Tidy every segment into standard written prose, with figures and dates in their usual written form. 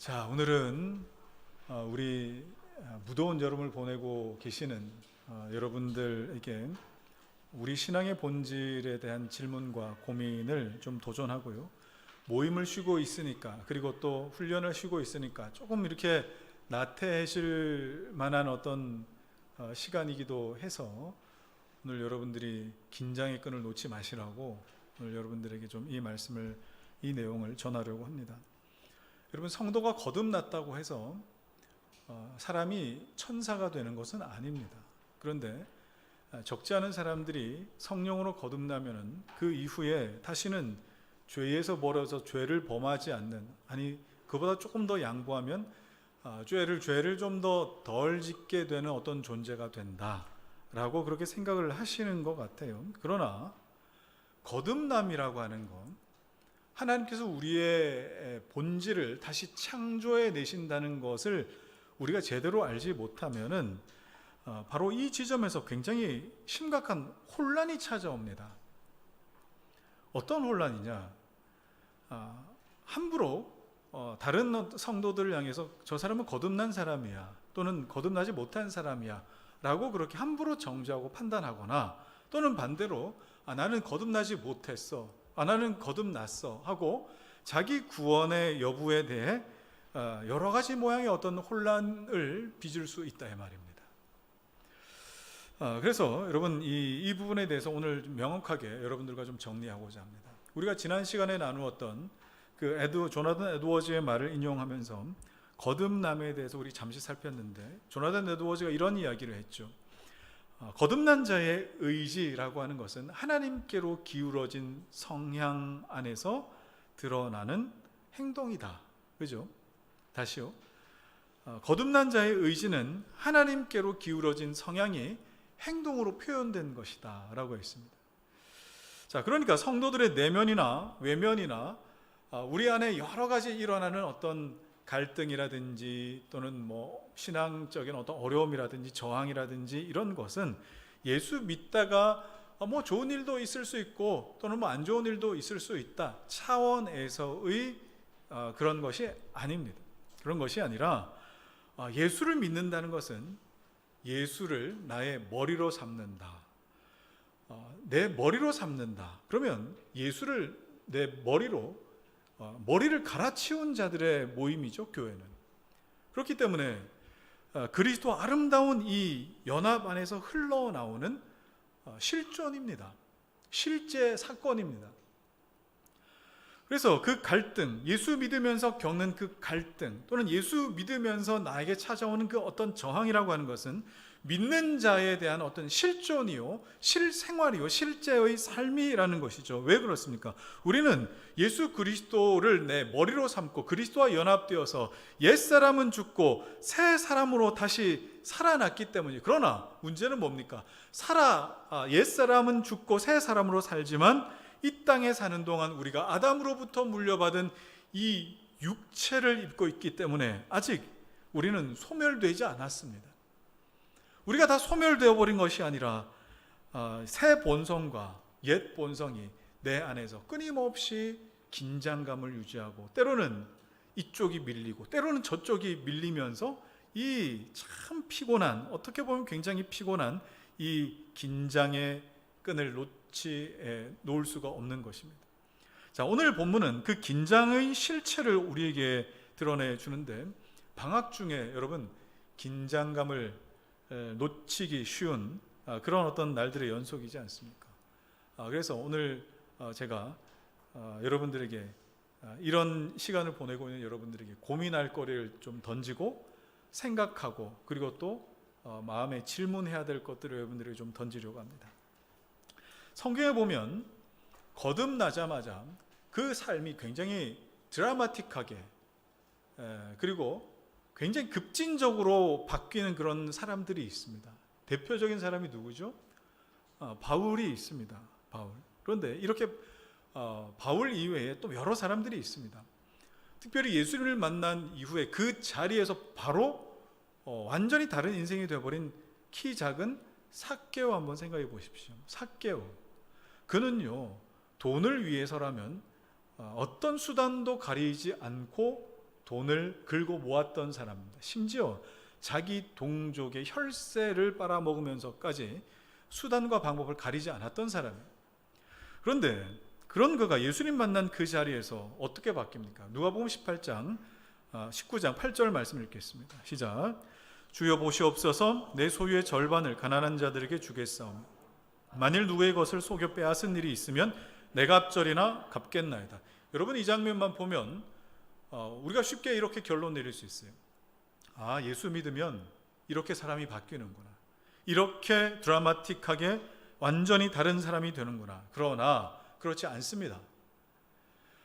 자, 오늘은 우리 무더운 여름을 보내고 계시는 여러분들에게 우리 신앙의 본질에 대한 질문과 고민을 좀 도전하고요. 모임을 쉬고 있으니까, 그리고 또 훈련을 쉬고 있으니까 조금 이렇게 나태해질 만한 어떤 시간이기도 해서 오늘 여러분들이 긴장의 끈을 놓지 마시라고 오늘 여러분들에게 좀 이 내용을 전하려고 합니다. 여러분, 성도가 거듭났다고 해서 사람이 천사가 되는 것은 아닙니다. 그런데 적지 않은 사람들이 성령으로 거듭나면은 그 이후에 다시는 죄에서 멀어져 죄를 범하지 않는, 아니 그보다 조금 더 양보하면 죄를 좀 더 덜 짓게 되는 어떤 존재가 된다라고 그렇게 생각을 하시는 것 같아요. 그러나 거듭남이라고 하는 건 하나님께서 우리의 본질을 다시 창조해 내신다는 것을 우리가 제대로 알지 못하면은 바로 이 지점에서 굉장히 심각한 혼란이 찾아옵니다. 어떤 혼란이냐? 함부로 다른 성도들을 향해서 저 사람은 거듭난 사람이야, 또는 거듭나지 못한 사람이야 라고 그렇게 함부로 정죄하고 판단하거나, 또는 반대로 나는 거듭나지 못했어, 나는 거듭났어 하고 자기 구원의 여부에 대해 여러 가지 모양의 어떤 혼란을 빚을 수 있다 이 말입니다. 그래서 여러분 이 부분에 대해서 오늘 명확하게 여러분들과 좀 정리하고자 합니다. 우리가 지난 시간에 나누었던 그 조나단 에드워즈의 말을 인용하면서 거듭남에 대해서 우리 잠시 살폈는데, 조나단 에드워즈가 이런 이야기를 했죠. 거듭난 자의 의지라고 하는 것은 하나님께로 기울어진 성향 안에서 드러나는 행동이다. 그죠? 다시요. 거듭난 자의 의지는 하나님께로 기울어진 성향이 행동으로 표현된 것이다 라고 했습니다. 자, 그러니까 성도들의 내면이나 외면이나 우리 안에 여러 가지 일어나는 어떤 갈등이라든지 또는 신앙적인 어떤 어려움이라든지 저항이라든지 이런 것은 예수 믿다가 좋은 일도 있을 수 있고 또는 안 좋은 일도 있을 수 있다 차원에서의 그런 것이 아닙니다. 그런 것이 아니라 예수를 믿는다는 것은 예수를 나의 머리로 삼는다. 내 머리로 삼는다. 그러면 예수를 내 머리를 갈아치운 자들의 모임이죠, 교회는. 그렇기 때문에 그리스도 아름다운 이 연합 안에서 흘러나오는 실존입니다. 실제 사건입니다. 그래서 그 갈등, 예수 믿으면서 겪는 그 갈등, 또는 예수 믿으면서 나에게 찾아오는 그 어떤 저항이라고 하는 것은 믿는 자에 대한 어떤 실존이요, 실생활이요, 실제의 삶이라는 것이죠. 왜 그렇습니까? 우리는 예수 그리스도를 내 머리로 삼고 그리스도와 연합되어서 옛사람은 죽고 새 사람으로 다시 살아났기 때문이에요. 그러나 문제는 뭡니까? 옛사람은 죽고 새 사람으로 살지만 이 땅에 사는 동안 우리가 아담으로부터 물려받은 이 육체를 입고 있기 때문에 아직 우리는 소멸되지 않았습니다. 우리가 다 소멸되어 버린 것이 아니라 새 본성과 옛 본성이 내 안에서 끊임없이 긴장감을 유지하고, 때로는 이쪽이 밀리고 때로는 저쪽이 밀리면서 이 참 피곤한, 어떻게 보면 굉장히 피곤한 이 긴장의 끈을 놓을 수가 없는 것입니다. 자, 오늘 본문은 그 긴장의 실체를 우리에게 드러내 주는데, 방학 중에 여러분 긴장감을 놓치기 쉬운 그런 어떤 날들의 연속이지 않습니까? 그래서 오늘 제가 여러분들에게 이런 시간을 보내고 있는 여러분들에게 고민할 거리를 좀 던지고 생각하고, 그리고 또 마음에 질문해야 될 것들을 여러분들에게 좀 던지려고 합니다. 성경에 보면 거듭나자마자 그 삶이 굉장히 드라마틱하게 그리고 굉장히 급진적으로 바뀌는 그런 사람들이 있습니다. 대표적인 사람이 누구죠? 바울이 있습니다. 바울. 그런데 이렇게 바울 이외에 또 여러 사람들이 있습니다. 특별히 예수님을 만난 이후에 그 자리에서 바로 완전히 다른 인생이 되어버린 키 작은 삭개오 한번 생각해 보십시오. 삭개오. 그는요, 돈을 위해서라면 어떤 수단도 가리지 않고 돈을 긁어 모았던 사람입니다. 심지어 자기 동족의 혈세를 빨아먹으면서까지 수단과 방법을 가리지 않았던 사람이에요. 그런데 그런 그가 예수님 만난 그 자리에서 어떻게 바뀝니까? 누가복음 18장 19장 8절 말씀 읽겠습니다. 시작. 주여 보시옵소서, 내 소유의 절반을 가난한 자들에게 주겠사오며 만일 누구의 것을 속여 빼앗은 일이 있으면 내가 앞절이나 갚겠나이다. 여러분, 이 장면만 보면 우리가 쉽게 이렇게 결론 내릴 수 있어요. 아, 예수 믿으면 이렇게 사람이 바뀌는구나, 이렇게 드라마틱하게 완전히 다른 사람이 되는구나. 그러나 그렇지 않습니다.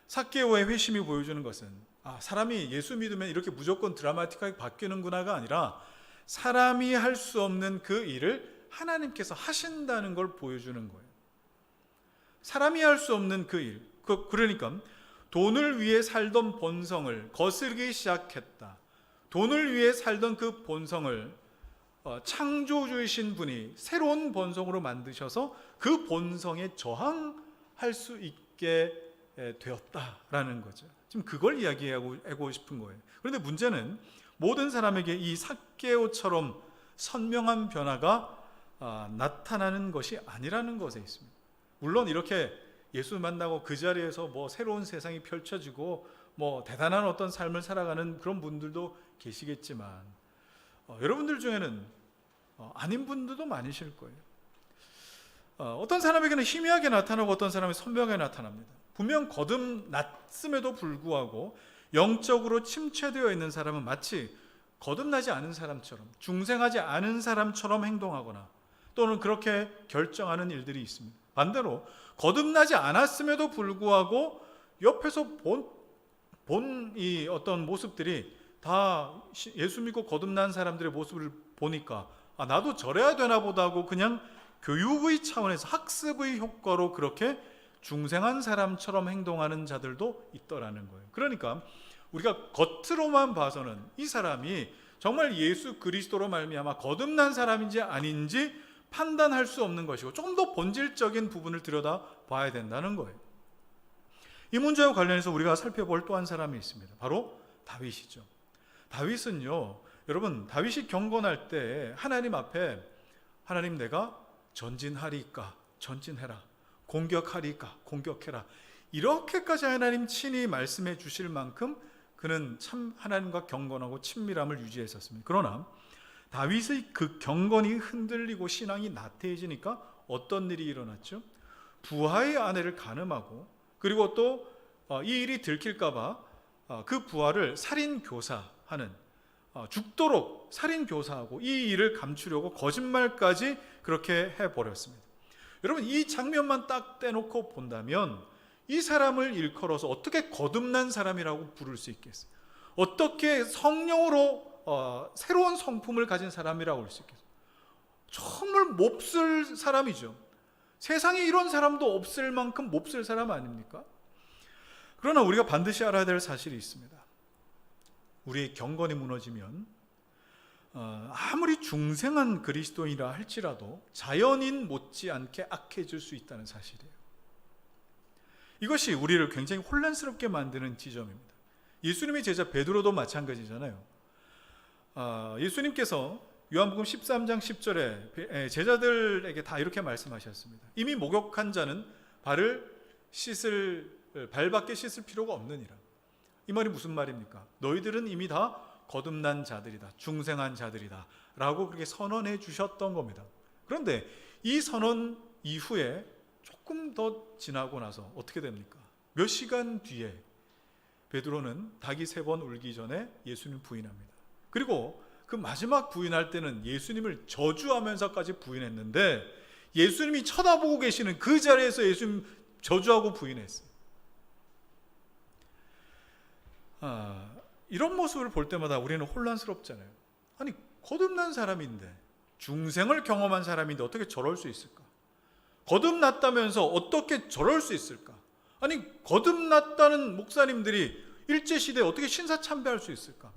삭개오의 회심이 보여주는 것은 사람이 예수 믿으면 이렇게 무조건 드라마틱하게 바뀌는구나가 아니라 사람이 할 수 없는 그 일을 하나님께서 하신다는 걸 보여주는 거예요. 사람이 할 수 없는 그 일, 그러니까 돈을 위해 살던 본성을 거스르기 시작했다. 돈을 위해 살던 그 본성을 창조주이신 분이 새로운 본성으로 만드셔서 그 본성에 저항할 수 있게 되었다라는 거죠. 지금 그걸 이야기하고 싶은 거예요. 그런데 문제는 모든 사람에게 이 삭개오처럼 선명한 변화가 나타나는 것이 아니라는 것에 있습니다. 물론 이렇게 예수 만나고 그 자리에서 새로운 세상이 펼쳐지고 대단한 어떤 삶을 살아가는 그런 분들도 계시겠지만 여러분들 중에는 아닌 분들도 많으실 거예요. 어떤 사람에게는 희미하게 나타나고 어떤 사람은 선명하게 나타납니다. 분명 거듭났음에도 불구하고 영적으로 침체되어 있는 사람은 마치 거듭나지 않은 사람처럼, 중생하지 않은 사람처럼 행동하거나 또는 그렇게 결정하는 일들이 있습니다. 반대로 거듭나지 않았음에도 불구하고 옆에서 본 이 어떤 모습들이 다 예수 믿고 거듭난 사람들의 모습을 보니까 나도 저래야 되나 보다 하고 그냥 교육의 차원에서 학습의 효과로 그렇게 중생한 사람처럼 행동하는 자들도 있더라는 거예요. 그러니까 우리가 겉으로만 봐서는 이 사람이 정말 예수 그리스도로 말미암아 거듭난 사람인지 아닌지 판단할 수 없는 것이고 좀 더 본질적인 부분을 들여다봐야 된다는 거예요. 이 문제와 관련해서 우리가 살펴볼 또 한 사람이 있습니다. 바로 다윗이죠. 다윗은요, 여러분, 다윗이 경건할 때 하나님 앞에 하나님, 내가 전진하리까 전진해라, 공격하리까 공격해라, 이렇게까지 하나님 친히 말씀해 주실 만큼 그는 참 하나님과 경건하고 친밀함을 유지했었습니다. 그러나 다윗의 그 경건이 흔들리고 신앙이 나태해지니까 어떤 일이 일어났죠? 부하의 아내를 간음하고, 그리고 또 이 일이 들킬까봐 그 부하를 살인교사하는, 죽도록 살인교사하고 이 일을 감추려고 거짓말까지 그렇게 해버렸습니다. 여러분, 이 장면만 딱 떼놓고 본다면 이 사람을 일컬어서 어떻게 거듭난 사람이라고 부를 수 있겠어요? 어떻게 성령으로 새로운 성품을 가진 사람이라고 할 수 있겠어요? 정말 몹쓸 사람이죠. 세상에 이런 사람도 없을 만큼 몹쓸 사람 아닙니까? 그러나 우리가 반드시 알아야 될 사실이 있습니다. 우리의 경건이 무너지면 아무리 중생한 그리스도인이라 할지라도 자연인 못지않게 악해질 수 있다는 사실이에요. 이것이 우리를 굉장히 혼란스럽게 만드는 지점입니다. 예수님의 제자 베드로도 마찬가지잖아요. 예수님께서 요한복음 13장 10절에 제자들에게 다 이렇게 말씀하셨습니다. 이미 목욕한 자는 발밖에 씻을 필요가 없느니라. 이 말이 무슨 말입니까? 너희들은 이미 다 거듭난 자들이다, 중생한 자들이다 라고 그렇게 선언해 주셨던 겁니다. 그런데 이 선언 이후에 조금 더 지나고 나서 어떻게 됩니까? 몇 시간 뒤에 베드로는 닭이 3번 울기 전에 예수님 부인합니다. 그리고 그 마지막 부인할 때는 예수님을 저주하면서까지 부인했는데 예수님이 쳐다보고 계시는 그 자리에서 예수님 저주하고 부인했어요. 이런 모습을 볼 때마다 우리는 혼란스럽잖아요. 아니, 거듭난 사람인데, 중생을 경험한 사람인데 어떻게 저럴 수 있을까? 거듭났다면서 어떻게 저럴 수 있을까? 아니, 거듭났다는 목사님들이 일제시대에 어떻게 신사참배할 수 있을까?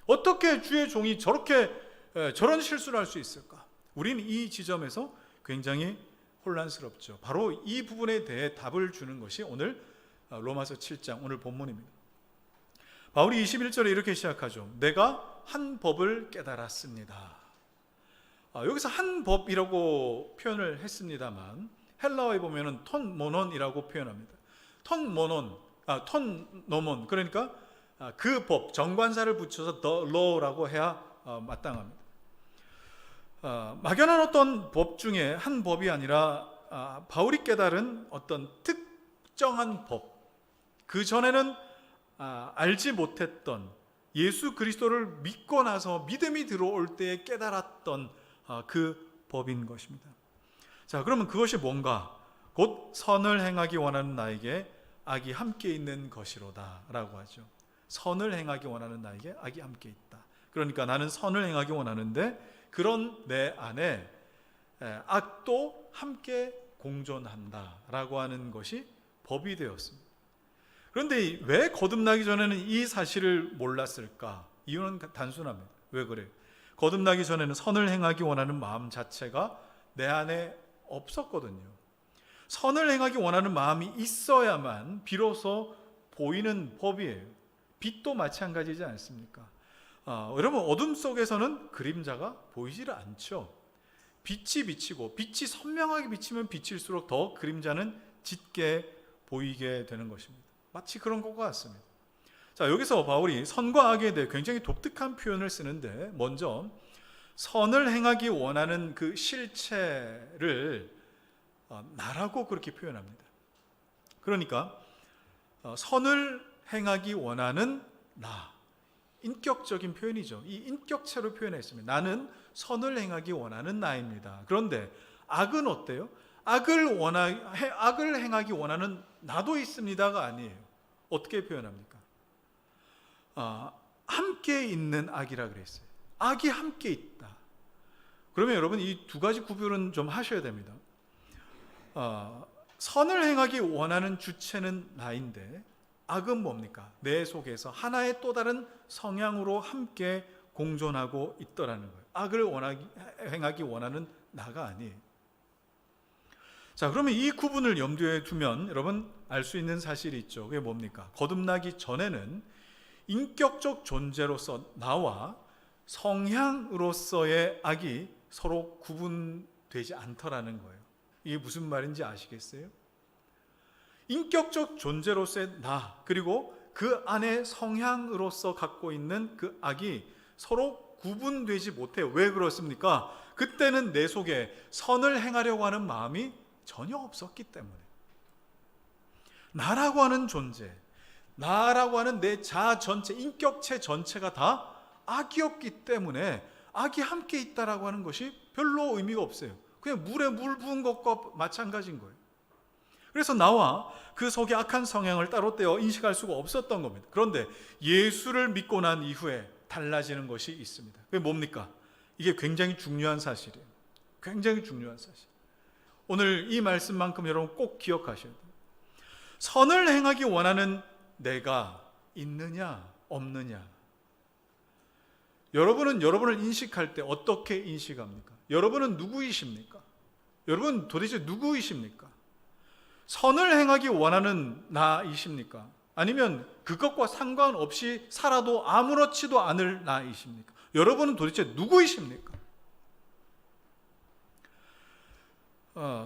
어떻게 주의 종이 저런 실수를 할 수 있을까? 우리는 이 지점에서 굉장히 혼란스럽죠. 바로 이 부분에 대해 답을 주는 것이 오늘 로마서 7장 오늘 본문입니다. 바울이 21절에 이렇게 시작하죠. 내가 한 법을 깨달았습니다. 여기서 한 법이라고 표현을 했습니다만 헬라어에 보면은 톤 모논이라고 표현합니다. 톤 노몬, 그러니까 그 법, 정관사를 붙여서 the law라고 해야 마땅합니다. 막연한 어떤 법 중에 한 법이 아니라 바울이 깨달은 어떤 특정한 법, 그 전에는 알지 못했던 예수 그리스도를 믿고 나서 믿음이 들어올 때에 깨달았던 그 법인 것입니다. 자, 그러면 그것이 뭔가? 곧 선을 행하기 원하는 나에게 악이 함께 있는 것이로다 라고 하죠. 선을 행하기 원하는 나에게 악이 함께 있다. 그러니까 나는 선을 행하기 원하는데 그런 내 안에 악도 함께 공존한다 라고 하는 것이 법이 되었습니다. 그런데 왜 거듭나기 전에는 이 사실을 몰랐을까? 이유는 단순합니다. 왜 그래요? 거듭나기 전에는 선을 행하기 원하는 마음 자체가 내 안에 없었거든요. 선을 행하기 원하는 마음이 있어야만 비로소 보이는 법이에요. 빛도 마찬가지지 않습니까? 여러분, 어둠 속에서는 그림자가 보이질 않죠. 빛이 비치고 빛이 선명하게 비치면 비칠수록 더 그림자는 짙게 보이게 되는 것입니다. 마치 그런 것과 같습니다. 자, 여기서 바울이 선과 악에 대해 굉장히 독특한 표현을 쓰는데, 먼저 선을 행하기 원하는 그 실체를 나라고 그렇게 표현합니다. 그러니까 선을 행하기 원하는 나, 인격적인 표현이죠. 이 인격체로 표현했습니다. 나는 선을 행하기 원하는 나입니다. 그런데 악은 어때요? 악을 행하기 원하는 나도 있습니다가 아니에요. 어떻게 표현합니까? 함께 있는 악이라 그랬어요. 악이 함께 있다. 그러면 여러분, 이 두 가지 구별은 좀 하셔야 됩니다. 선을 행하기 원하는 주체는 나인데 악은 뭡니까? 내 속에서 하나의 또 다른 성향으로 함께 공존하고 있더라는 거예요. 악을 행하기 원하는 나가 아니에요. 자, 그러면 이 구분을 염두에 두면 여러분 알 수 있는 사실이 있죠. 그게 뭡니까? 거듭나기 전에는 인격적 존재로서 나와 성향으로서의 악이 서로 구분되지 않더라는 거예요. 이게 무슨 말인지 아시겠어요? 인격적 존재로서의 나, 그리고 그 안에 성향으로서 갖고 있는 그 악이 서로 구분되지 못해요. 왜 그렇습니까? 그때는 내 속에 선을 행하려고 하는 마음이 전혀 없었기 때문에. 나라고 하는 존재, 나라고 하는 내 자아 전체, 인격체 전체가 다 악이었기 때문에 악이 함께 있다라고 하는 것이 별로 의미가 없어요. 그냥 물에 물 부은 것과 마찬가지인 거예요. 그래서 나와 그 속에 악한 성향을 따로 떼어 인식할 수가 없었던 겁니다. 그런데 예수를 믿고 난 이후에 달라지는 것이 있습니다. 그게 뭡니까? 이게 굉장히 중요한 사실이에요. 굉장히 중요한 사실. 오늘 이 말씀만큼 여러분 꼭 기억하셔야 돼요. 선을 행하기 원하는 내가 있느냐 없느냐. 여러분은 여러분을 인식할 때 어떻게 인식합니까? 여러분은 누구이십니까? 여러분 도대체 누구이십니까? 선을 행하기 원하는 나이십니까? 아니면 그것과 상관없이 살아도 아무렇지도 않을 나이십니까? 여러분은 도대체 누구이십니까?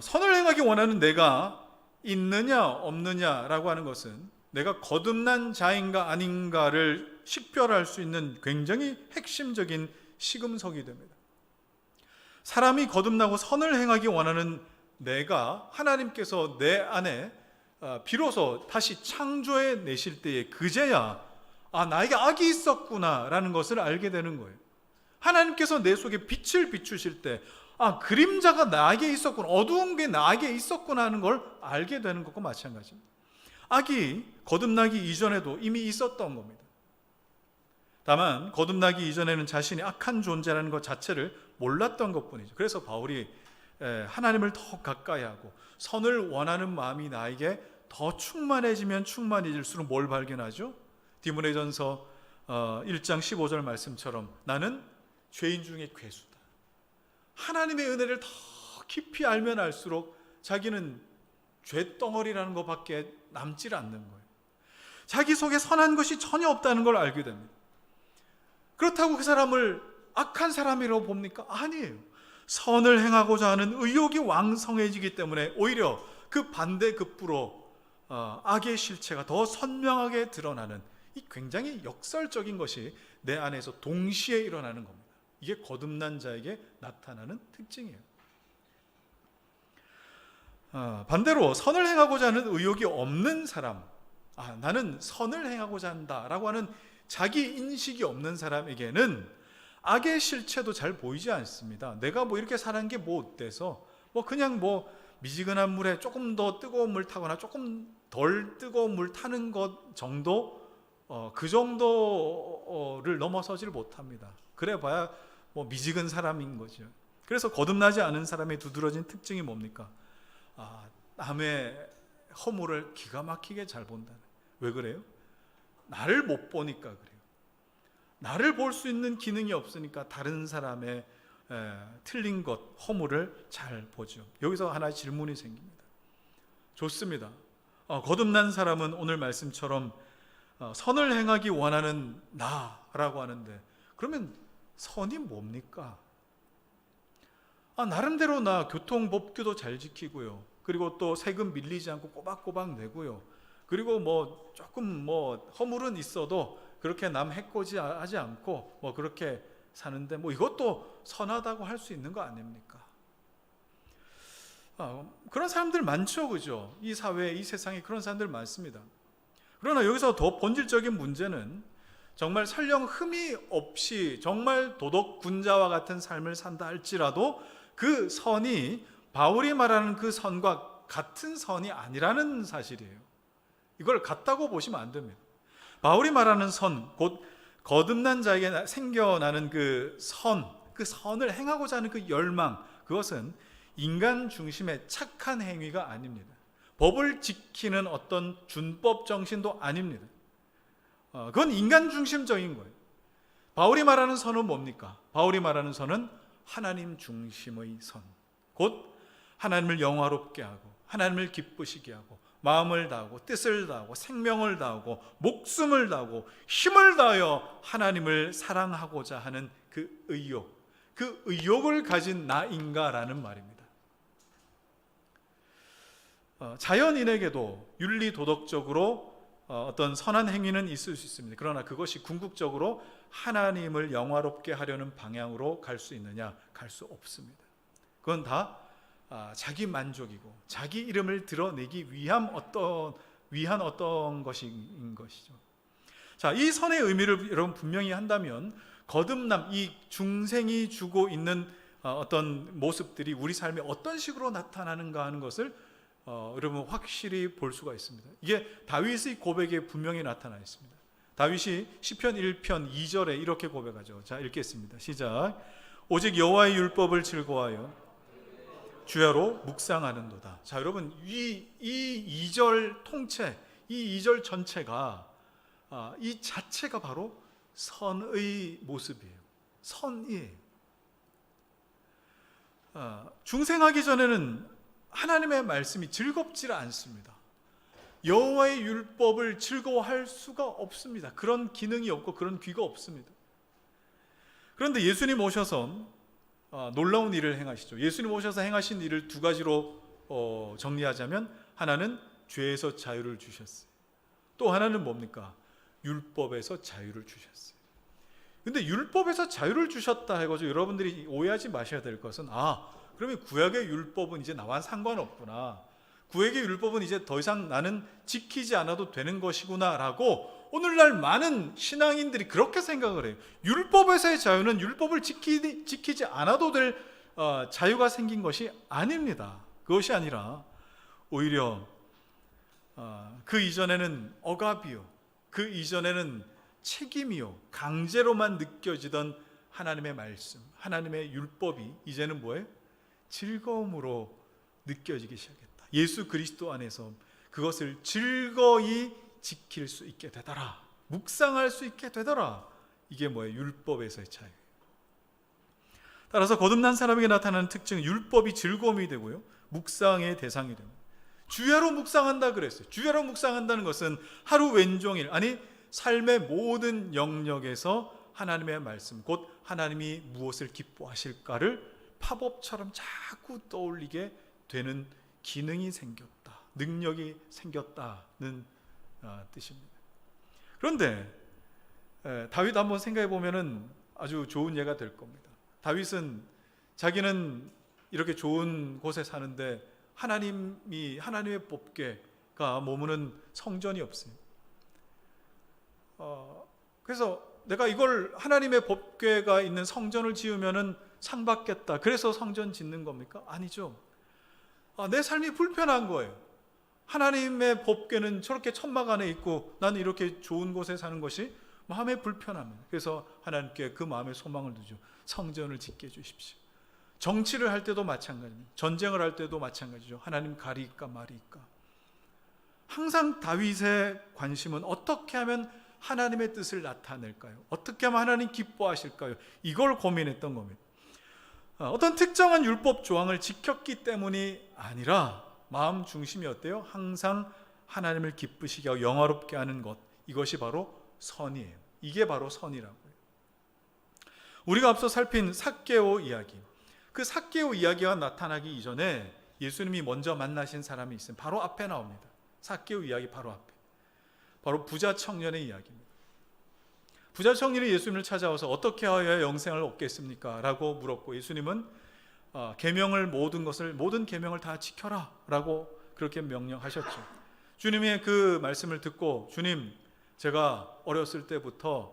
선을 행하기 원하는 내가 있느냐 없느냐라고 하는 것은 내가 거듭난 자인가 아닌가를 식별할 수 있는 굉장히 핵심적인 시금석이 됩니다. 사람이 거듭나고 선을 행하기 원하는 내가 하나님께서 내 안에 비로소 다시 창조해 내실 때에 그제야 나에게 악이 있었구나 라는 것을 알게 되는 거예요. 하나님께서 내 속에 빛을 비추실 때 그림자가 나에게 있었구나, 어두운 게 나에게 있었구나 하는 걸 알게 되는 것과 마찬가지입니다. 악이 거듭나기 이전에도 이미 있었던 겁니다. 다만 거듭나기 이전에는 자신이 악한 존재라는 것 자체를 몰랐던 것뿐이죠. 그래서 바울이 하나님을 더 가까이 하고 선을 원하는 마음이 나에게 더 충만해지면 충만해질수록 뭘 발견하죠? 디모데전서 1장 15절 말씀처럼 나는 죄인 중에 괴수다. 하나님의 은혜를 더 깊이 알면 알수록 자기는 죄덩어리라는 것밖에 남질 않는 거예요. 자기 속에 선한 것이 전혀 없다는 걸 알게 됩니다. 그렇다고 그 사람을 악한 사람이라고 봅니까? 아니에요. 선을 행하고자 하는 의욕이 왕성해지기 때문에 오히려 그 반대급부로 악의 실체가 더 선명하게 드러나는 이 굉장히 역설적인 것이 내 안에서 동시에 일어나는 겁니다. 이게 거듭난 자에게 나타나는 특징이에요. 반대로 선을 행하고자 하는 의욕이 없는 사람, 나는 선을 행하고자 한다라고 하는 자기 인식이 없는 사람에게는 악의 실체도 잘 보이지 않습니다. 내가 뭐 이렇게 사는 게 뭐 어때서 그냥 미지근한 물에 조금 더 뜨거운 물 타거나 조금 덜 뜨거운 물 타는 것 정도, 그 정도를 넘어서지를 못합니다. 그래봐야 미지근 사람인 거죠. 그래서 거듭나지 않은 사람의 두드러진 특징이 뭡니까? 남의 허물을 기가 막히게 잘 본다는. 왜 그래요? 나를 못 보니까 그래요. 나를 볼 수 있는 기능이 없으니까 다른 사람의 틀린 것, 허물을 잘 보죠. 여기서 하나의 질문이 생깁니다. 좋습니다. 거듭난 사람은 오늘 말씀처럼 선을 행하기 원하는 나라고 하는데, 그러면 선이 뭡니까? 나름대로 나 교통법규도 잘 지키고요. 그리고 또 세금 밀리지 않고 꼬박꼬박 내고요. 그리고 조금 허물은 있어도 그렇게 남 해코지하지 않고 그렇게 사는데 이것도 선하다고 할 수 있는 거 아닙니까? 그런 사람들 많죠, 그죠? 이 사회에, 이 세상에 그런 사람들 많습니다. 그러나 여기서 더 본질적인 문제는 정말 설령 흠이 없이 정말 도덕 군자와 같은 삶을 산다 할지라도 그 선이 바울이 말하는 그 선과 같은 선이 아니라는 사실이에요. 이걸 같다고 보시면 안 됩니다. 바울이 말하는 선, 곧 거듭난 자에게 생겨나는 그 선을 행하고자 하는 그 열망, 그것은 인간 중심의 착한 행위가 아닙니다. 법을 지키는 어떤 준법 정신도 아닙니다. 그건 인간 중심적인 거예요. 바울이 말하는 선은 뭡니까? 바울이 말하는 선은 하나님 중심의 선, 곧 하나님을 영화롭게 하고 하나님을 기쁘시게 하고 마음을 다하고 뜻을 다하고 생명을 다하고 목숨을 다하고 힘을 다하여 하나님을 사랑하고자 하는 그 의욕을 가진 나인가라는 말입니다. 자연인에게도 윤리 도덕적으로 어떤 선한 행위는 있을 수 있습니다. 그러나 그것이 궁극적으로 하나님을 영화롭게 하려는 방향으로 갈 수 있느냐? 갈 수 없습니다. 그건 다 자기 만족이고 자기 이름을 드러내기 위한 어떤 것인 것이죠. 자, 이 선의 의미를 여러분 분명히 한다면 거듭남, 이 중생이 주고 있는 어떤 모습들이 우리 삶에 어떤 식으로 나타나는가 하는 것을 여러분 확실히 볼 수가 있습니다. 이게 다윗의 고백에 분명히 나타나 있습니다. 다윗이 시편 1편 2절에 이렇게 고백하죠. 자, 읽겠습니다. 시작. 오직 여호와의 율법을 즐거워하여 주야로 묵상하는도다. 자, 여러분 이 2절 통째, 이 2절 전체가 이 자체가 바로 선의 모습이에요. 선이에요. 중생하기 전에는 하나님의 말씀이 즐겁지 않습니다. 여호와의 율법을 즐거워할 수가 없습니다. 그런 기능이 없고 그런 귀가 없습니다. 그런데 예수님 오셔서 놀라운 일을 행하시죠. 예수님 오셔서 행하신 일을 두 가지로 정리하자면, 하나는 죄에서 자유를 주셨어요. 또 하나는 뭡니까? 율법에서 자유를 주셨어요. 근데 율법에서 자유를 주셨다 해가지고 여러분들이 오해하지 마셔야 될 것은, 그러면 구약의 율법은 이제 나와 상관없구나, 구약의 율법은 이제 더 이상 나는 지키지 않아도 되는 것이구나 라고 오늘날 많은 신앙인들이 그렇게 생각을 해요. 율법에서의 자유는 율법을 지키지 않아도 될 자유가 생긴 것이 아닙니다. 그것이 아니라 오히려 그 이전에는 억압이요, 그 이전에는 책임이요, 강제로만 느껴지던 하나님의 말씀, 하나님의 율법이 이제는 뭐예요? 즐거움으로 느껴지기 시작했다. 예수 그리스도 안에서 그것을 즐거이 지킬 수 있게 되더라, 묵상할 수 있게 되더라. 이게 뭐예요? 율법에서의 차이. 따라서 거듭난 사람에게 나타나는 특징은 율법이 즐거움이 되고요, 묵상의 대상이 됩니다. 주야로 묵상한다 그랬어요. 주야로 묵상한다는 것은 하루 왼종일, 아니 삶의 모든 영역에서 하나님의 말씀, 곧 하나님이 무엇을 기뻐하실까를 팝업처럼 자꾸 떠올리게 되는 기능이 생겼다, 능력이 생겼다는 뜻입니다. 그런데 다윗 한번 생각해 보면은 아주 좋은 예가 될 겁니다. 다윗은 자기는 이렇게 좋은 곳에 사는데 하나님의 법궤가 머무는 성전이 없어요. 그래서 내가 이걸 하나님의 법궤가 있는 성전을 지으면은 상 받겠다, 그래서 성전 짓는 겁니까? 아니죠. 내 삶이 불편한 거예요. 하나님의 법궤는 저렇게 천막 안에 있고 나는 이렇게 좋은 곳에 사는 것이 마음에 불편합니다. 그래서 하나님께 그 마음에 소망을 두죠. 성전을 짓게 해주십시오. 정치를 할 때도 마찬가지입니다. 전쟁을 할 때도 마찬가지죠. 하나님 가리일까 말이일까. 항상 다윗의 관심은 어떻게 하면 하나님의 뜻을 나타낼까요? 어떻게 하면 하나님 기뻐하실까요? 이걸 고민했던 겁니다. 어떤 특정한 율법 조항을 지켰기 때문이 아니라 마음 중심이 어때요? 항상 하나님을 기쁘시게 하고 영화롭게 하는 것, 이것이 바로 선이에요. 이게 바로 선이라고요. 우리가 앞서 살핀 삭개오 이야기, 그 삭개오 이야기가 나타나기 이전에 예수님이 먼저 만나신 사람이 있어요. 바로 앞에 나옵니다. 삭개오 이야기 바로 앞에, 바로 부자 청년의 이야기입니다. 부자 청년이 예수님을 찾아와서 어떻게 하여야 영생을 얻겠습니까? 라고 물었고, 예수님은 모든 계명을 다 지켜라 라고 그렇게 명령하셨죠. 주님의 그 말씀을 듣고, 주님, 제가 어렸을 때부터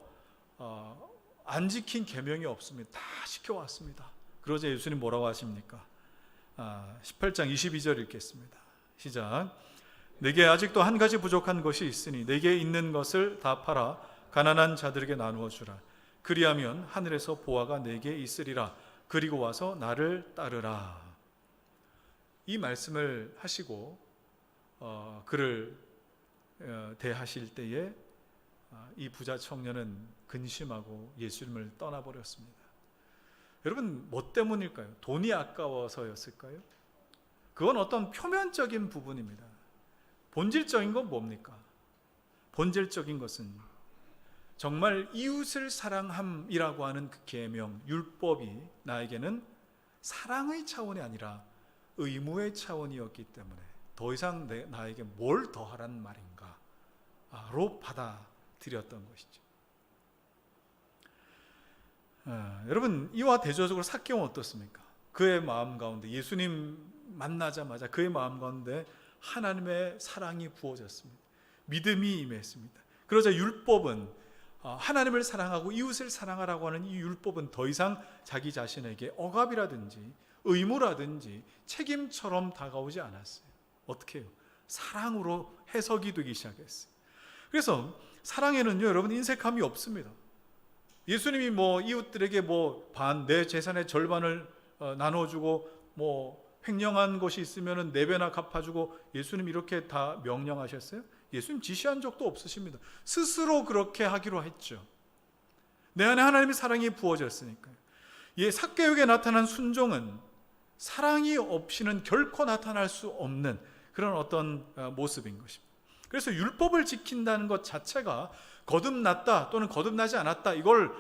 안 지킨 계명이 없습니다. 다 지켜왔습니다. 그러자 예수님 뭐라고 하십니까? 18장 22절 읽겠습니다. 시작. 내게 아직도 한 가지 부족한 것이 있으니 내게 있는 것을 다 팔아 가난한 자들에게 나누어 주라. 그리하면 하늘에서 보화가 내게 있으리라. 그리고 와서 나를 따르라. 이 말씀을 하시고 그를 대하실 때에 이 부자 청년은 근심하고 예수님을 떠나버렸습니다. 여러분, 뭐 때문일까요? 돈이 아까워서였을까요? 그건 어떤 표면적인 부분입니다. 본질적인 건 뭡니까? 본질적인 것은 정말 이웃을 사랑함이라고 하는 그 계명, 율법이 나에게는 사랑의 차원이 아니라 의무의 차원이었기 때문에 더 이상 나에게 뭘 더하란 말인가로 받아들였던 것이죠. 여러분, 이와 대조적으로 삭개오는 어떻습니까? 그의 마음 가운데, 예수님 만나자마자 그의 마음 가운데 하나님의 사랑이 부어졌습니다. 믿음이 임했습니다. 그러자 율법은, 하나님을 사랑하고 이웃을 사랑하라고 하는 이 율법은 더 이상 자기 자신에게 억압이라든지 의무라든지 책임처럼 다가오지 않았어요. 어떻게 해요? 사랑으로 해석이 되기 시작했어요. 그래서 사랑에는요, 여러분, 인색함이 없습니다. 예수님이 이웃들에게 내 재산의 절반을 나눠주고 횡령한 것이 있으면 4배나 갚아주고, 예수님 이렇게 다 명령하셨어요? 예수님 지시한 적도 없으십니다. 스스로 그렇게 하기로 했죠. 내 안에 하나님의 사랑이 부어졌으니까요. 삭개오에게 나타난 순종은 사랑이 없이는 결코 나타날 수 없는 그런 어떤 모습인 것입니다. 그래서 율법을 지킨다는 것 자체가 거듭났다 또는 거듭나지 않았다, 이걸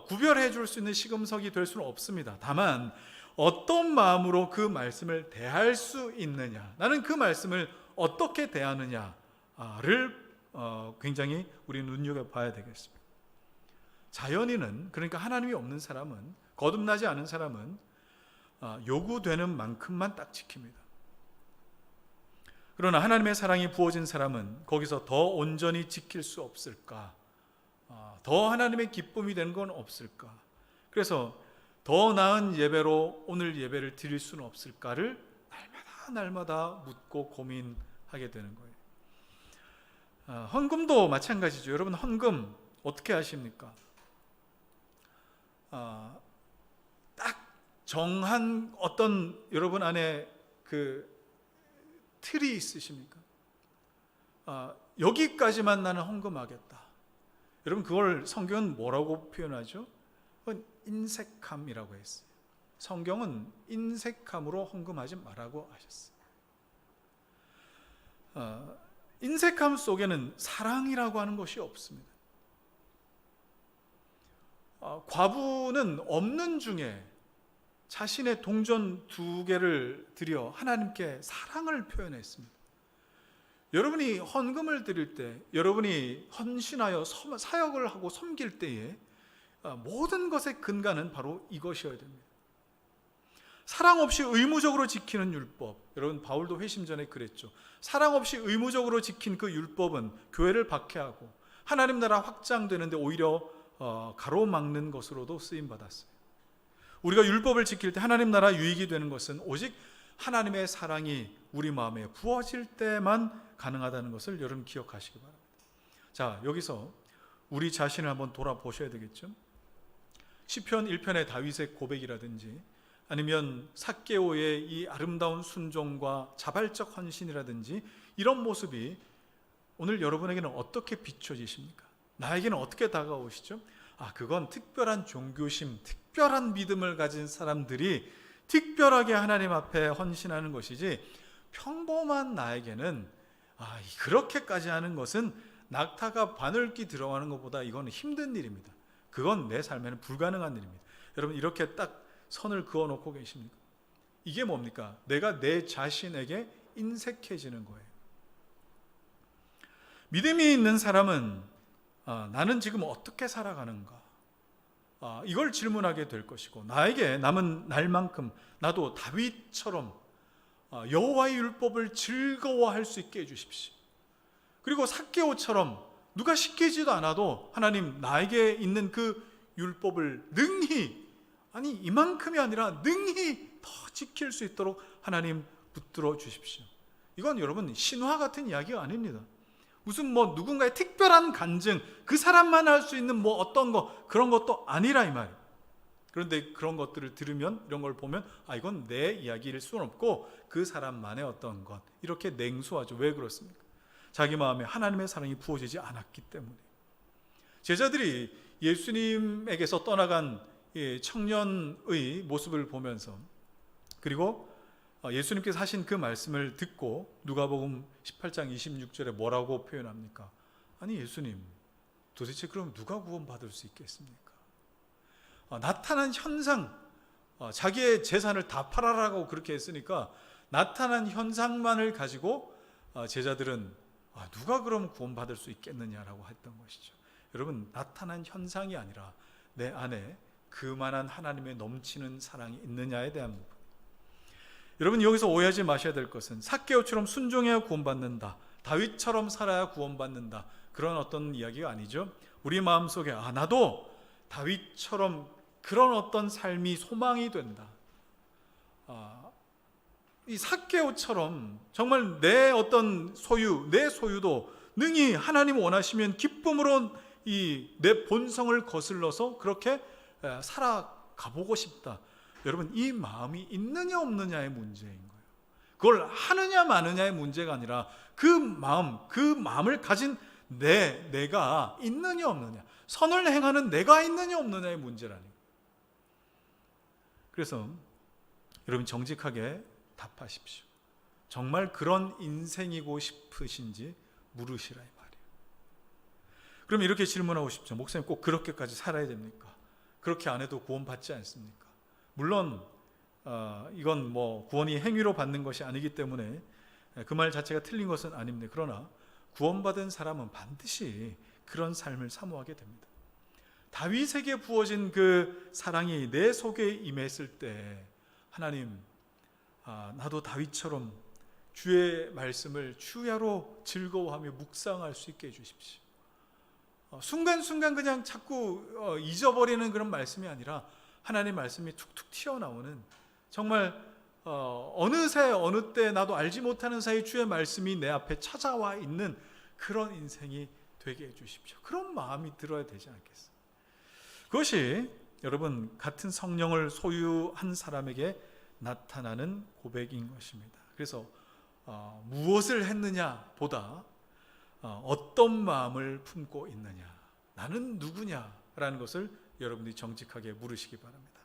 구별해 줄 수 있는 시금석이 될 수는 없습니다. 다만 어떤 마음으로 그 말씀을 대할 수 있느냐, 나는 그 말씀을 어떻게 대하느냐를 굉장히 우리는 눈여겨봐야 되겠습니다. 자연인은, 그러니까 하나님이 없는 사람은, 거듭나지 않은 사람은 요구되는 만큼만 딱 지킵니다. 그러나 하나님의 사랑이 부어진 사람은 거기서 더 온전히 지킬 수 없을까? 더 하나님의 기쁨이 되는 건 없을까? 그래서 더 나은 예배로 오늘 예배를 드릴 수는 없을까를 날마다 묻고 고민하게 되는 거예요. 헌금도 마찬가지죠. 여러분, 헌금 어떻게 하십니까? 딱 정한 어떤 여러분 안에 그 틀이 있으십니까? 여기까지만 나는 헌금하겠다. 여러분, 그걸 성경은 뭐라고 표현하죠? 그건 인색함이라고 했어요. 성경은 인색함으로 헌금하지 말라고 하셨어요. 인색함 속에는 사랑이라고 하는 것이 없습니다. 과부는 없는 중에 자신의 동전 2개를 드려 하나님께 사랑을 표현했습니다. 여러분이 헌금을 드릴 때, 여러분이 헌신하여 사역을 하고 섬길 때에 모든 것의 근간은 바로 이것이어야 됩니다. 사랑 없이 의무적으로 지키는 율법, 여러분 바울도 회심 전에 그랬죠. 사랑 없이 의무적으로 지킨 그 율법은 교회를 박해하고 하나님 나라 확장되는데 오히려 가로막는 것으로도 쓰임받았어요. 우리가 율법을 지킬 때 하나님 나라 유익이 되는 것은 오직 하나님의 사랑이 우리 마음에 부어질 때만 가능하다는 것을 여러분 기억하시기 바랍니다. 자, 여기서 우리 자신을 한번 돌아보셔야 되겠죠. 시편 1편의 다윗의 고백이라든지 아니면 삭개오의 이 아름다운 순종과 자발적 헌신이라든지 이런 모습이 오늘 여러분에게는 어떻게 비춰지십니까? 나에게는 어떻게 다가오시죠? 그건 특별한 종교심, 특별한 믿음을 가진 사람들이 특별하게 하나님 앞에 헌신하는 것이지, 평범한 나에게는 그렇게까지 하는 것은 낙타가 바늘기 들어가는 것보다 이건 힘든 일입니다. 그건 내 삶에는 불가능한 일입니다. 여러분 이렇게 딱 선을 그어놓고 계십니까? 이게 뭡니까? 내가 내 자신에게 인색해지는 거예요. 믿음이 있는 사람은 나는 지금 어떻게 살아가는가? 이걸 질문하게 될 것이고, 나에게 남은 날만큼 나도 다윗처럼 여호와의 율법을 즐거워할 수 있게 해주십시오. 그리고 삭개오처럼 누가 시키지도 않아도 하나님 나에게 있는 그 율법을 능히, 이만큼이 아니라 능히 더 지킬 수 있도록 하나님 붙들어 주십시오. 이건 여러분 신화 같은 이야기가 아닙니다. 무슨 누군가의 특별한 간증, 그 사람만 할 수 있는 어떤 거, 그런 것도 아니라 이 말이에요. 그런데 그런 것들을 들으면, 이런 걸 보면 이건 내 이야기일 수는 없고 그 사람만의 어떤 것, 이렇게 냉소하죠. 왜 그렇습니까? 자기 마음에 하나님의 사랑이 부어지지 않았기 때문에. 제자들이 예수님에게서 떠나간 청년의 모습을 보면서, 그리고 예수님께서 하신 그 말씀을 듣고 누가복음 18장 26절에 뭐라고 표현합니까? 예수님, 도대체 그럼 누가 구원받을 수 있겠습니까? 나타난 현상, 자기의 재산을 다 팔아라고 그렇게 했으니까 나타난 현상만을 가지고 제자들은 누가 그럼 구원받을 수 있겠느냐라고 했던 것이죠. 여러분, 나타난 현상이 아니라 내 안에 그만한 하나님의 넘치는 사랑이 있느냐에 대한 부분. 여러분 여기서 오해하지 마셔야 될 것은 삭개오처럼 순종해야 구원받는다, 다윗처럼 살아야 구원받는다, 그런 어떤 이야기가 아니죠. 우리 마음속에 나도 다윗처럼 그런 어떤 삶이 소망이 된다, 이 삭개오처럼 정말 내 어떤 소유, 내 소유도 능히 하나님 원하시면 기쁨으로 이 내 본성을 거슬러서 그렇게 살아가보고 싶다. 여러분 이 마음이 있느냐 없느냐의 문제인 거예요. 그걸 하느냐 마느냐의 문제가 아니라 그 마음을 가진 내가 있느냐 없느냐, 선을 행하는 내가 있느냐 없느냐의 문제라니. 그래서 여러분 정직하게 답하십시오. 정말 그런 인생이고 싶으신지 물으시라 이 말이에요. 그럼 이렇게 질문하고 싶죠. 목사님 꼭 그렇게까지 살아야 됩니까? 그렇게 안 해도 구원받지 않습니까? 물론 이건 구원이 행위로 받는 것이 아니기 때문에 그 말 자체가 틀린 것은 아닙니다. 그러나 구원받은 사람은 반드시 그런 삶을 사모하게 됩니다. 다윗에게 부어진 그 사랑이 내 속에 임했을 때 하나님, 나도 다윗처럼 주의 말씀을 주야로 즐거워하며 묵상할 수 있게 해주십시오. 순간순간 그냥 자꾸 잊어버리는 그런 말씀이 아니라 하나님의 말씀이 툭툭 튀어나오는, 정말 어느새 어느 때 나도 알지 못하는 사이 주의 말씀이 내 앞에 찾아와 있는 그런 인생이 되게 해주십시오. 그런 마음이 들어야 되지 않겠어요? 그것이 여러분 같은 성령을 소유한 사람에게 나타나는 고백인 것입니다. 그래서 무엇을 했느냐 보다 어떤 마음을 품고 있느냐, 나는 누구냐라는 것을 여러분들이 정직하게 물으시기 바랍니다.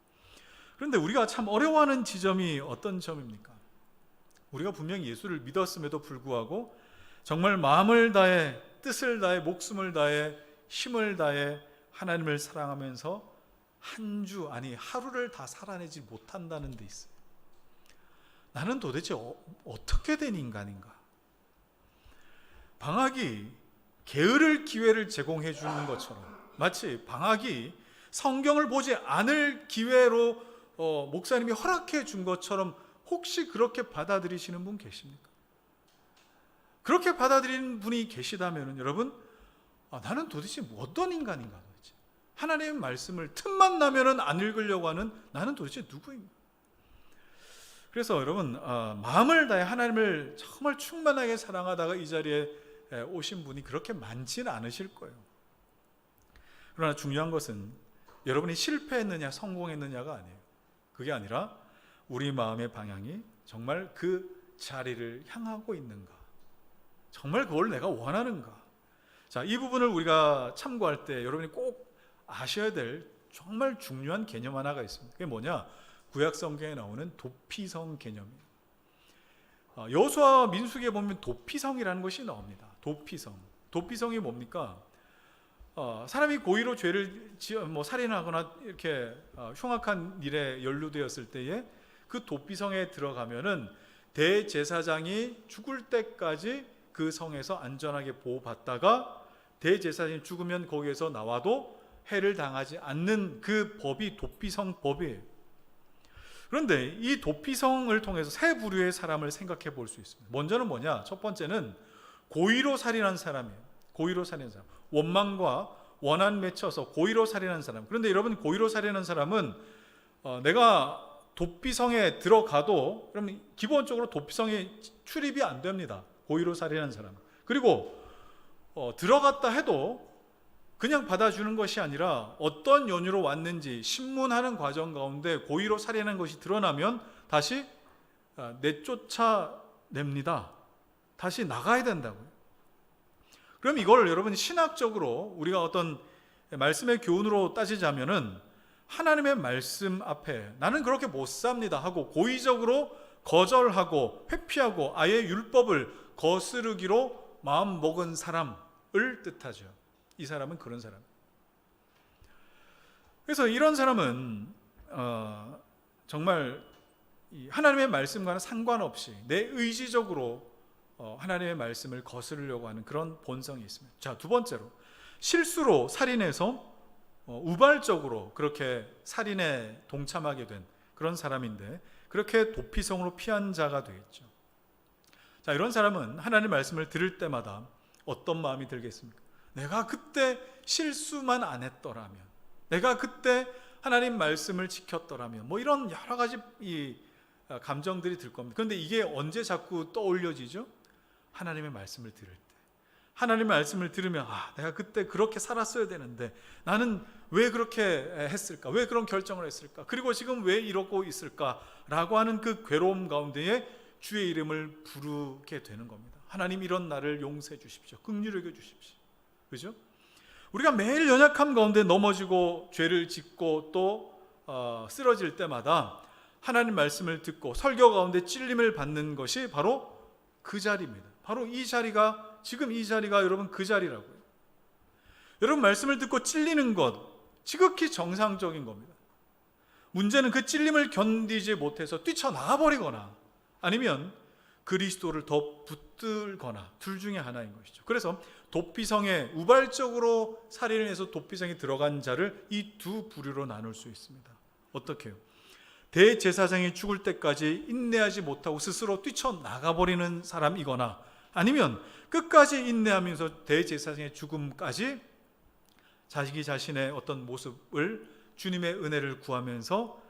그런데 우리가 참 어려워하는 지점이 어떤 점입니까? 우리가 분명히 예수를 믿었음에도 불구하고 정말 마음을 다해, 뜻을 다해, 목숨을 다해, 힘을 다해 하나님을 사랑하면서 한 주, 아니 하루를 다 살아내지 못한다는 데 있어요. 나는 도대체 어떻게 된 인간인가? 방학이 게으를 기회를 제공해 주는 것처럼, 마치 방학이 성경을 보지 않을 기회로 목사님이 허락해 준 것처럼 혹시 그렇게 받아들이시는 분 계십니까? 그렇게 받아들이는 분이 계시다면 여러분, 나는 도대체 어떤 인간인가? 도대체 하나님의 말씀을 틈만 나면은 안 읽으려고 하는 나는 도대체 누구인가? 그래서 여러분, 마음을 다해 하나님을 정말 충만하게 사랑하다가 이 자리에 오신 분이 그렇게 많지는 않으실 거예요. 그러나 중요한 것은 여러분이 실패했느냐 성공했느냐가 아니에요. 그게 아니라 우리 마음의 방향이 정말 그 자리를 향하고 있는가, 정말 그걸 내가 원하는가. 자, 이 부분을 우리가 참고할 때 여러분이 꼭 아셔야 될 정말 중요한 개념 하나가 있습니다. 그게 뭐냐? 구약 성경에 나오는 도피성 개념이에요. 여호수아와 민수기에 보면 도피성이라는 것이 나옵니다. 도피성이 뭡니까? 사람이 고의로 죄를 살인하거나 이렇게 흉악한 일에 연루되었을 때에 그 도피성에 들어가면은 대제사장이 죽을 때까지 그 성에서 안전하게 보호받다가 대제사장이 죽으면 거기에서 나와도 해를 당하지 않는 그 법이 도피성 법이에요. 그런데 이 도피성을 통해서 세 부류의 사람을 생각해 볼 수 있습니다. 먼저는 뭐냐? 첫 번째는 고의로 살인한 사람이에요. 고의로 살인한 사람. 원망과 원한 맺혀서 고의로 살인한 사람. 그런데 여러분, 고의로 살인한 사람은 내가 도피성에 들어가도 그러면 기본적으로 도피성에 출입이 안 됩니다. 고의로 살인한 사람. 그리고 들어갔다 해도 그냥 받아주는 것이 아니라 어떤 연유로 왔는지 신문하는 과정 가운데 고의로 살인한 것이 드러나면 다시 내쫓아냅니다. 다시 나가야 된다고요. 그럼 이걸 여러분 신학적으로 우리가 어떤 말씀의 교훈으로 따지자면은 하나님의 말씀 앞에 나는 그렇게 못 삽니다 하고 고의적으로 거절하고 회피하고 아예 율법을 거스르기로 마음 먹은 사람을 뜻하죠. 이 사람은 그런 사람. 그래서 이런 사람은 정말 하나님의 말씀과는 상관없이 내 의지적으로 하나님의 말씀을 거스르려고 하는 그런 본성이 있습니다. 자, 두 번째로 실수로 살인해서 우발적으로 그렇게 살인에 동참하게 된 그런 사람인데 그렇게 도피성으로 피한 자가 되겠죠. 자, 이런 사람은 하나님의 말씀을 들을 때마다 어떤 마음이 들겠습니까? 내가 그때 실수만 안 했더라면, 내가 그때 하나님 말씀을 지켰더라면, 이런 여러 가지 이 감정들이 들 겁니다. 그런데 이게 언제 자꾸 떠올려지죠? 하나님의 말씀을 들을 때. 하나님의 말씀을 들으면 내가 그때 그렇게 살았어야 되는데 나는 왜 그렇게 했을까? 왜 그런 결정을 했을까? 그리고 지금 왜 이러고 있을까? 라고 하는 그 괴로움 가운데에 주의 이름을 부르게 되는 겁니다. 하나님, 이런 나를 용서해 주십시오. 긍휼히 여겨 주십시오. 그죠? 우리가 매일 연약함 가운데 넘어지고 죄를 짓고 또 쓰러질 때마다 하나님 말씀을 듣고 설교 가운데 찔림을 받는 것이 바로 그 자리입니다. 바로 이 자리가, 지금 이 자리가 여러분 그 자리라고요. 여러분, 말씀을 듣고 찔리는 것 지극히 정상적인 겁니다. 문제는 그 찔림을 견디지 못해서 뛰쳐나가 버리거나 아니면 그리스도를 더 붙들거나 둘 중에 하나인 것이죠. 그래서 도피성에 우발적으로 살인을 해서 도피성에 들어간 자를 이 두 부류로 나눌 수 있습니다. 어떻게 해요? 대제사장이 죽을 때까지 인내하지 못하고 스스로 뛰쳐나가버리는 사람이거나 아니면 끝까지 인내하면서 대제사장의 죽음까지 자기 자신의 어떤 모습을 주님의 은혜를 구하면서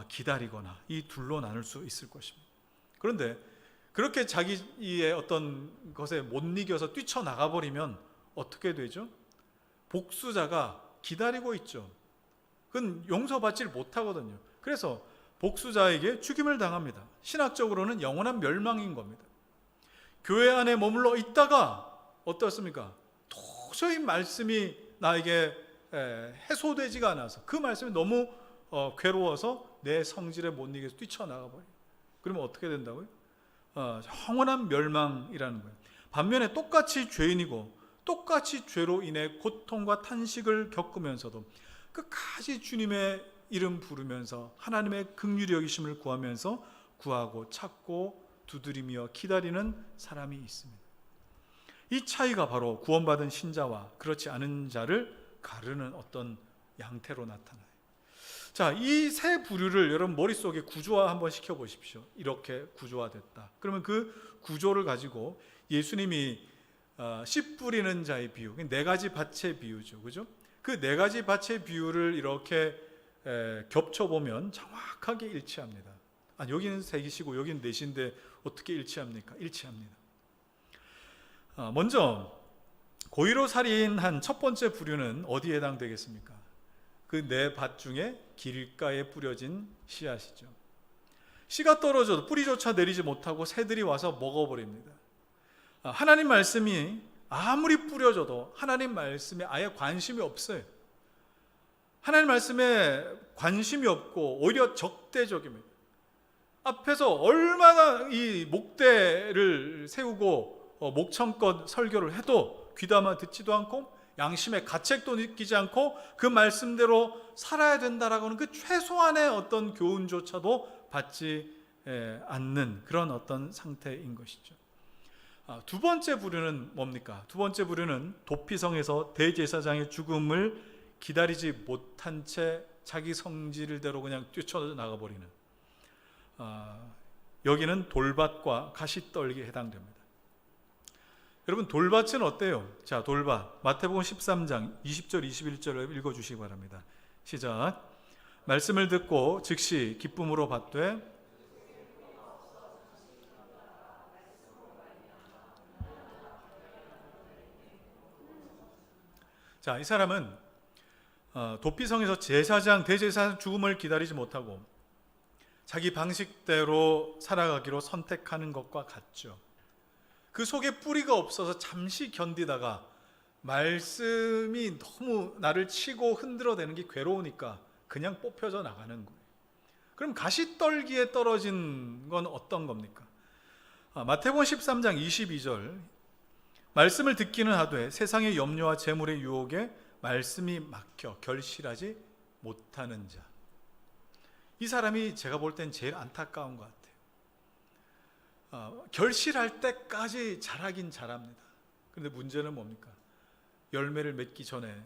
기다리거나 이 둘로 나눌 수 있을 것입니다. 그런데 그렇게 자기의 어떤 것에 못 이겨서 뛰쳐나가 버리면 어떻게 되죠? 복수자가 기다리고 있죠. 그건 용서받지 못하거든요. 그래서 복수자에게 죽임을 당합니다. 신학적으로는 영원한 멸망인 겁니다. 교회 안에 머물러 있다가 어떻습니까? 도저히 말씀이 나에게 해소되지가 않아서 그 말씀이 너무 괴로워서 내 성질에 못 이겨서 뛰쳐나가 버려요. 그러면 어떻게 된다고요? 영원한 멸망이라는 거예요. 반면에 똑같이 죄인이고 똑같이 죄로 인해 고통과 탄식을 겪으면서도 끝까지 주님의 이름 부르면서 하나님의 긍휼히 여기심을 구하면서 구하고 찾고 두드리며 기다리는 사람이 있습니다. 이 차이가 바로 구원받은 신자와 그렇지 않은 자를 가르는 어떤 양태로 나타나요. 자, 이 세 부류를 여러분 머릿속에 구조화 한번 시켜보십시오. 이렇게 구조화됐다. 그러면 그 구조를 가지고 예수님이 씨 뿌리는 자의 비유, 네 가지 밭의 비유죠, 그죠? 그 네 가지 밭의 비유를 이렇게 겹쳐보면 정확하게 일치합니다. 여기는 셋이시고 여기는 넷인데 어떻게 일치합니까? 일치합니다. 먼저 고의로 살인한 첫 번째 부류는 어디에 해당되겠습니까? 그 네 밭 중에 길가에 뿌려진 씨앗이죠. 씨가 떨어져도 뿌리조차 내리지 못하고 새들이 와서 먹어버립니다. 하나님 말씀이 아무리 뿌려져도 하나님 말씀에 아예 관심이 없어요. 하나님 말씀에 관심이 없고 오히려 적대적입니다. 앞에서 얼마나 이 목대를 세우고 목청껏 설교를 해도 귀담아 듣지도 않고 양심의 가책도 느끼지 않고 그 말씀대로 살아야 된다라고는 그 최소한의 어떤 교훈조차도 받지 않는 그런 어떤 상태인 것이죠. 두 번째 부류는 뭡니까? 두 번째 부류는 도피성에서 대제사장의 죽음을 기다리지 못한 채 자기 성질대로 그냥 뛰쳐나가 버리는, 여기는 돌밭과 가시떨기에 해당됩니다. 여러분, 돌밭은 어때요? 자, 돌밭 마태복음 13장 20절 21절을 읽어주시기 바랍니다. 시작. 말씀을 듣고 즉시 기쁨으로 받되 자, 이 사람은 도피성에서 대제사장 죽음을 기다리지 못하고 자기 방식대로 살아가기로 선택하는 것과 같죠. 그 속에 뿌리가 없어서 잠시 견디다가 말씀이 너무 나를 치고 흔들어대는 게 괴로우니까 그냥 뽑혀져 나가는 거예요. 그럼 가시떨기에 떨어진 건 어떤 겁니까? 마태복음 13장 22절 말씀을 듣기는 하되 세상의 염려와 재물의 유혹에 말씀이 막혀 결실하지 못하는 자. 이 사람이 제가 볼 땐 제일 안타까운 것 같아요. 결실할 때까지 잘하긴 잘합니다. 그런데 문제는 뭡니까? 열매를 맺기 전에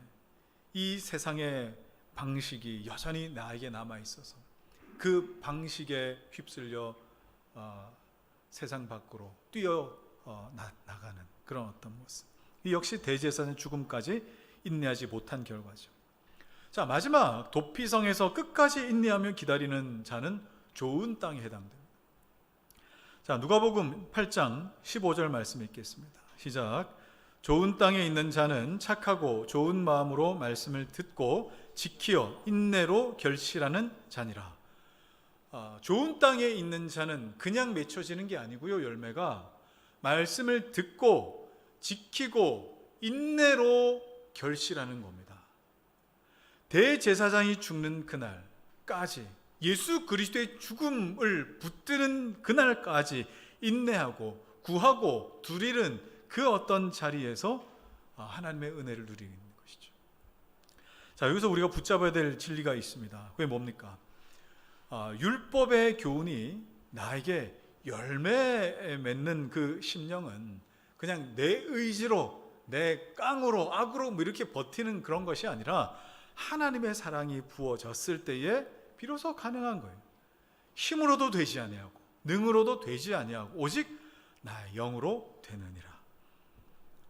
이 세상의 방식이 여전히 나에게 남아있어서 그 방식에 휩쓸려 세상 밖으로 나가는 그런 어떤 모습. 이 역시 대제사장의 죽음까지 인내하지 못한 결과죠. 자, 마지막 도피성에서 끝까지 인내하며 기다리는 자는 좋은 땅에 해당됩니다. 자, 누가복음 8장 15절 말씀 읽겠습니다. 시작. 좋은 땅에 있는 자는 착하고 좋은 마음으로 말씀을 듣고 지키어 인내로 결실하는 자니라. 좋은 땅에 있는 자는 그냥 맺혀지는 게 아니고요. 열매가 말씀을 듣고 지키고 인내로 결실하는 겁니다. 대제사장이 죽는 그날까지, 예수 그리스도의 죽음을 붙드는 그날까지 인내하고 구하고 두리는 그 어떤 자리에서 하나님의 은혜를 누리는 것이죠. 자, 여기서 우리가 붙잡아야 될 진리가 있습니다. 그게 뭡니까? 율법의 교훈이 나에게 열매 맺는 그 심령은 그냥 내 의지로, 내 깡으로, 악으로 뭐 이렇게 버티는 그런 것이 아니라 하나님의 사랑이 부어졌을 때에 비로소 가능한 거예요. 힘으로도 되지 아니하고 능으로도 되지 아니하고 오직 나의 영으로 되느니라.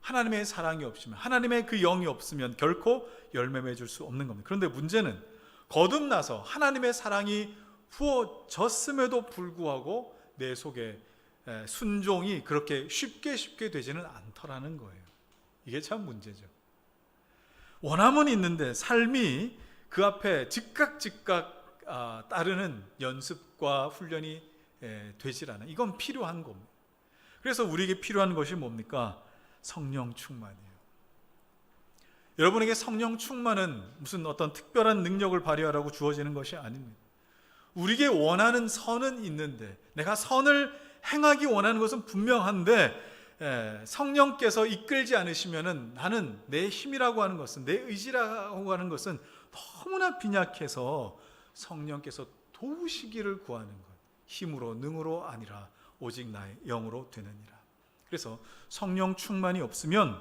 하나님의 사랑이 없으면, 하나님의 그 영이 없으면 결코 열매 맺을 수 없는 겁니다. 그런데 문제는 거듭나서 하나님의 사랑이 부어졌음에도 불구하고 내 속에 순종이 그렇게 쉽게 되지는 않더라는 거예요. 이게 참 문제죠. 원함은 있는데 삶이 그 앞에 즉각 따르는 연습과 훈련이 되질 않아요. 이건 필요한 겁니다. 그래서 우리에게 필요한 것이 뭡니까? 성령 충만이에요. 여러분에게 성령 충만은 무슨 어떤 특별한 능력을 발휘하라고 주어지는 것이 아닙니다. 우리에게 원하는 선은 있는데, 내가 선을 행하기 원하는 것은 분명한데 성령께서 이끌지 않으시면은 나는 내 힘이라고 하는 것은, 내 의지라고 하는 것은 너무나 빈약해서 성령께서 도우시기를 구하는 것. 힘으로 능으로 아니라 오직 나의 영으로 되느니라. 그래서 성령 충만이 없으면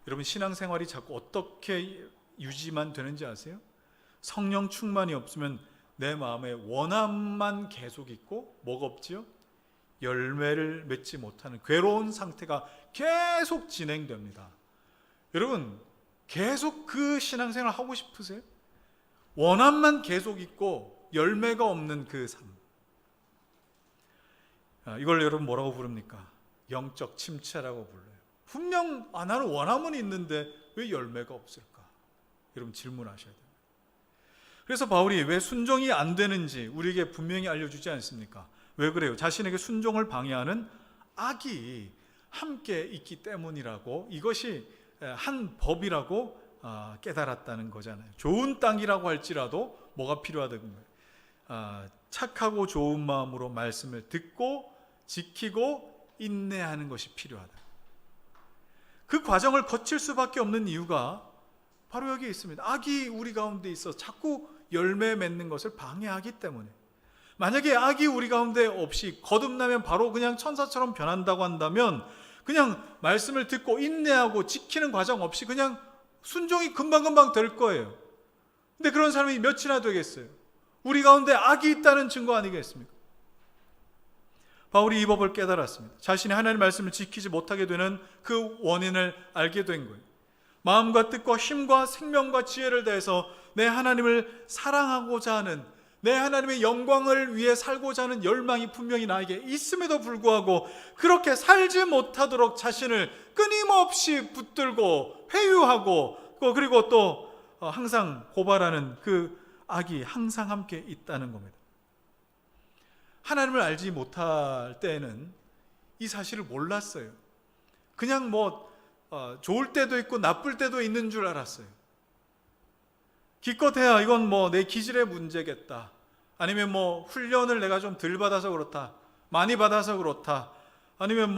여러분 신앙생활이 자꾸 어떻게 유지만 되는지 아세요? 성령 충만이 없으면 내 마음에 원함만 계속 있고 뭐가 없지요? 열매를 맺지 못하는 괴로운 상태가 계속 진행됩니다. 여러분 계속 그 신앙생활 하고 싶으세요? 원함만 계속 있고 열매가 없는 그 삶. 이걸 여러분 뭐라고 부릅니까? 영적 침체라고 불러요. 분명 나는 원함은 있는데 왜 열매가 없을까? 여러분 질문하셔야 돼요. 그래서 바울이 왜 순종이 안 되는지 우리에게 분명히 알려주지 않습니까? 왜 그래요? 자신에게 순종을 방해하는 악이 함께 있기 때문이라고, 이것이 한 법이라고 깨달았다는 거잖아요. 좋은 땅이라고 할지라도 뭐가 필요하다는 거예요? 착하고 좋은 마음으로 말씀을 듣고 지키고 인내하는 것이 필요하다. 그 과정을 거칠 수밖에 없는 이유가 바로 여기 있습니다. 악이 우리 가운데 있어 자꾸 열매 맺는 것을 방해하기 때문에. 만약에 악이 우리 가운데 없이 거듭나면 바로 그냥 천사처럼 변한다고 한다면 그냥 말씀을 듣고 인내하고 지키는 과정 없이 그냥 순종이 금방금방 될 거예요. 근데 그런 사람이 몇이나 되겠어요? 우리 가운데 악이 있다는 증거 아니겠습니까? 바울이 이 법을 깨달았습니다. 자신이 하나님의 말씀을 지키지 못하게 되는 그 원인을 알게 된 거예요. 마음과 뜻과 힘과 생명과 지혜를 다해서 내 하나님을 사랑하고자 하는, 내 하나님의 영광을 위해 살고자 하는 열망이 분명히 나에게 있음에도 불구하고 그렇게 살지 못하도록 자신을 끊임없이 붙들고 회유하고 그리고 또 항상 고발하는 그 악이 항상 함께 있다는 겁니다. 하나님을 알지 못할 때에는 이 사실을 몰랐어요. 그냥 좋을 때도 있고 나쁠 때도 있는 줄 알았어요. 기껏해야 이건 내 기질의 문제겠다. 아니면 훈련을 내가 좀 덜 받아서 그렇다. 많이 받아서 그렇다. 아니면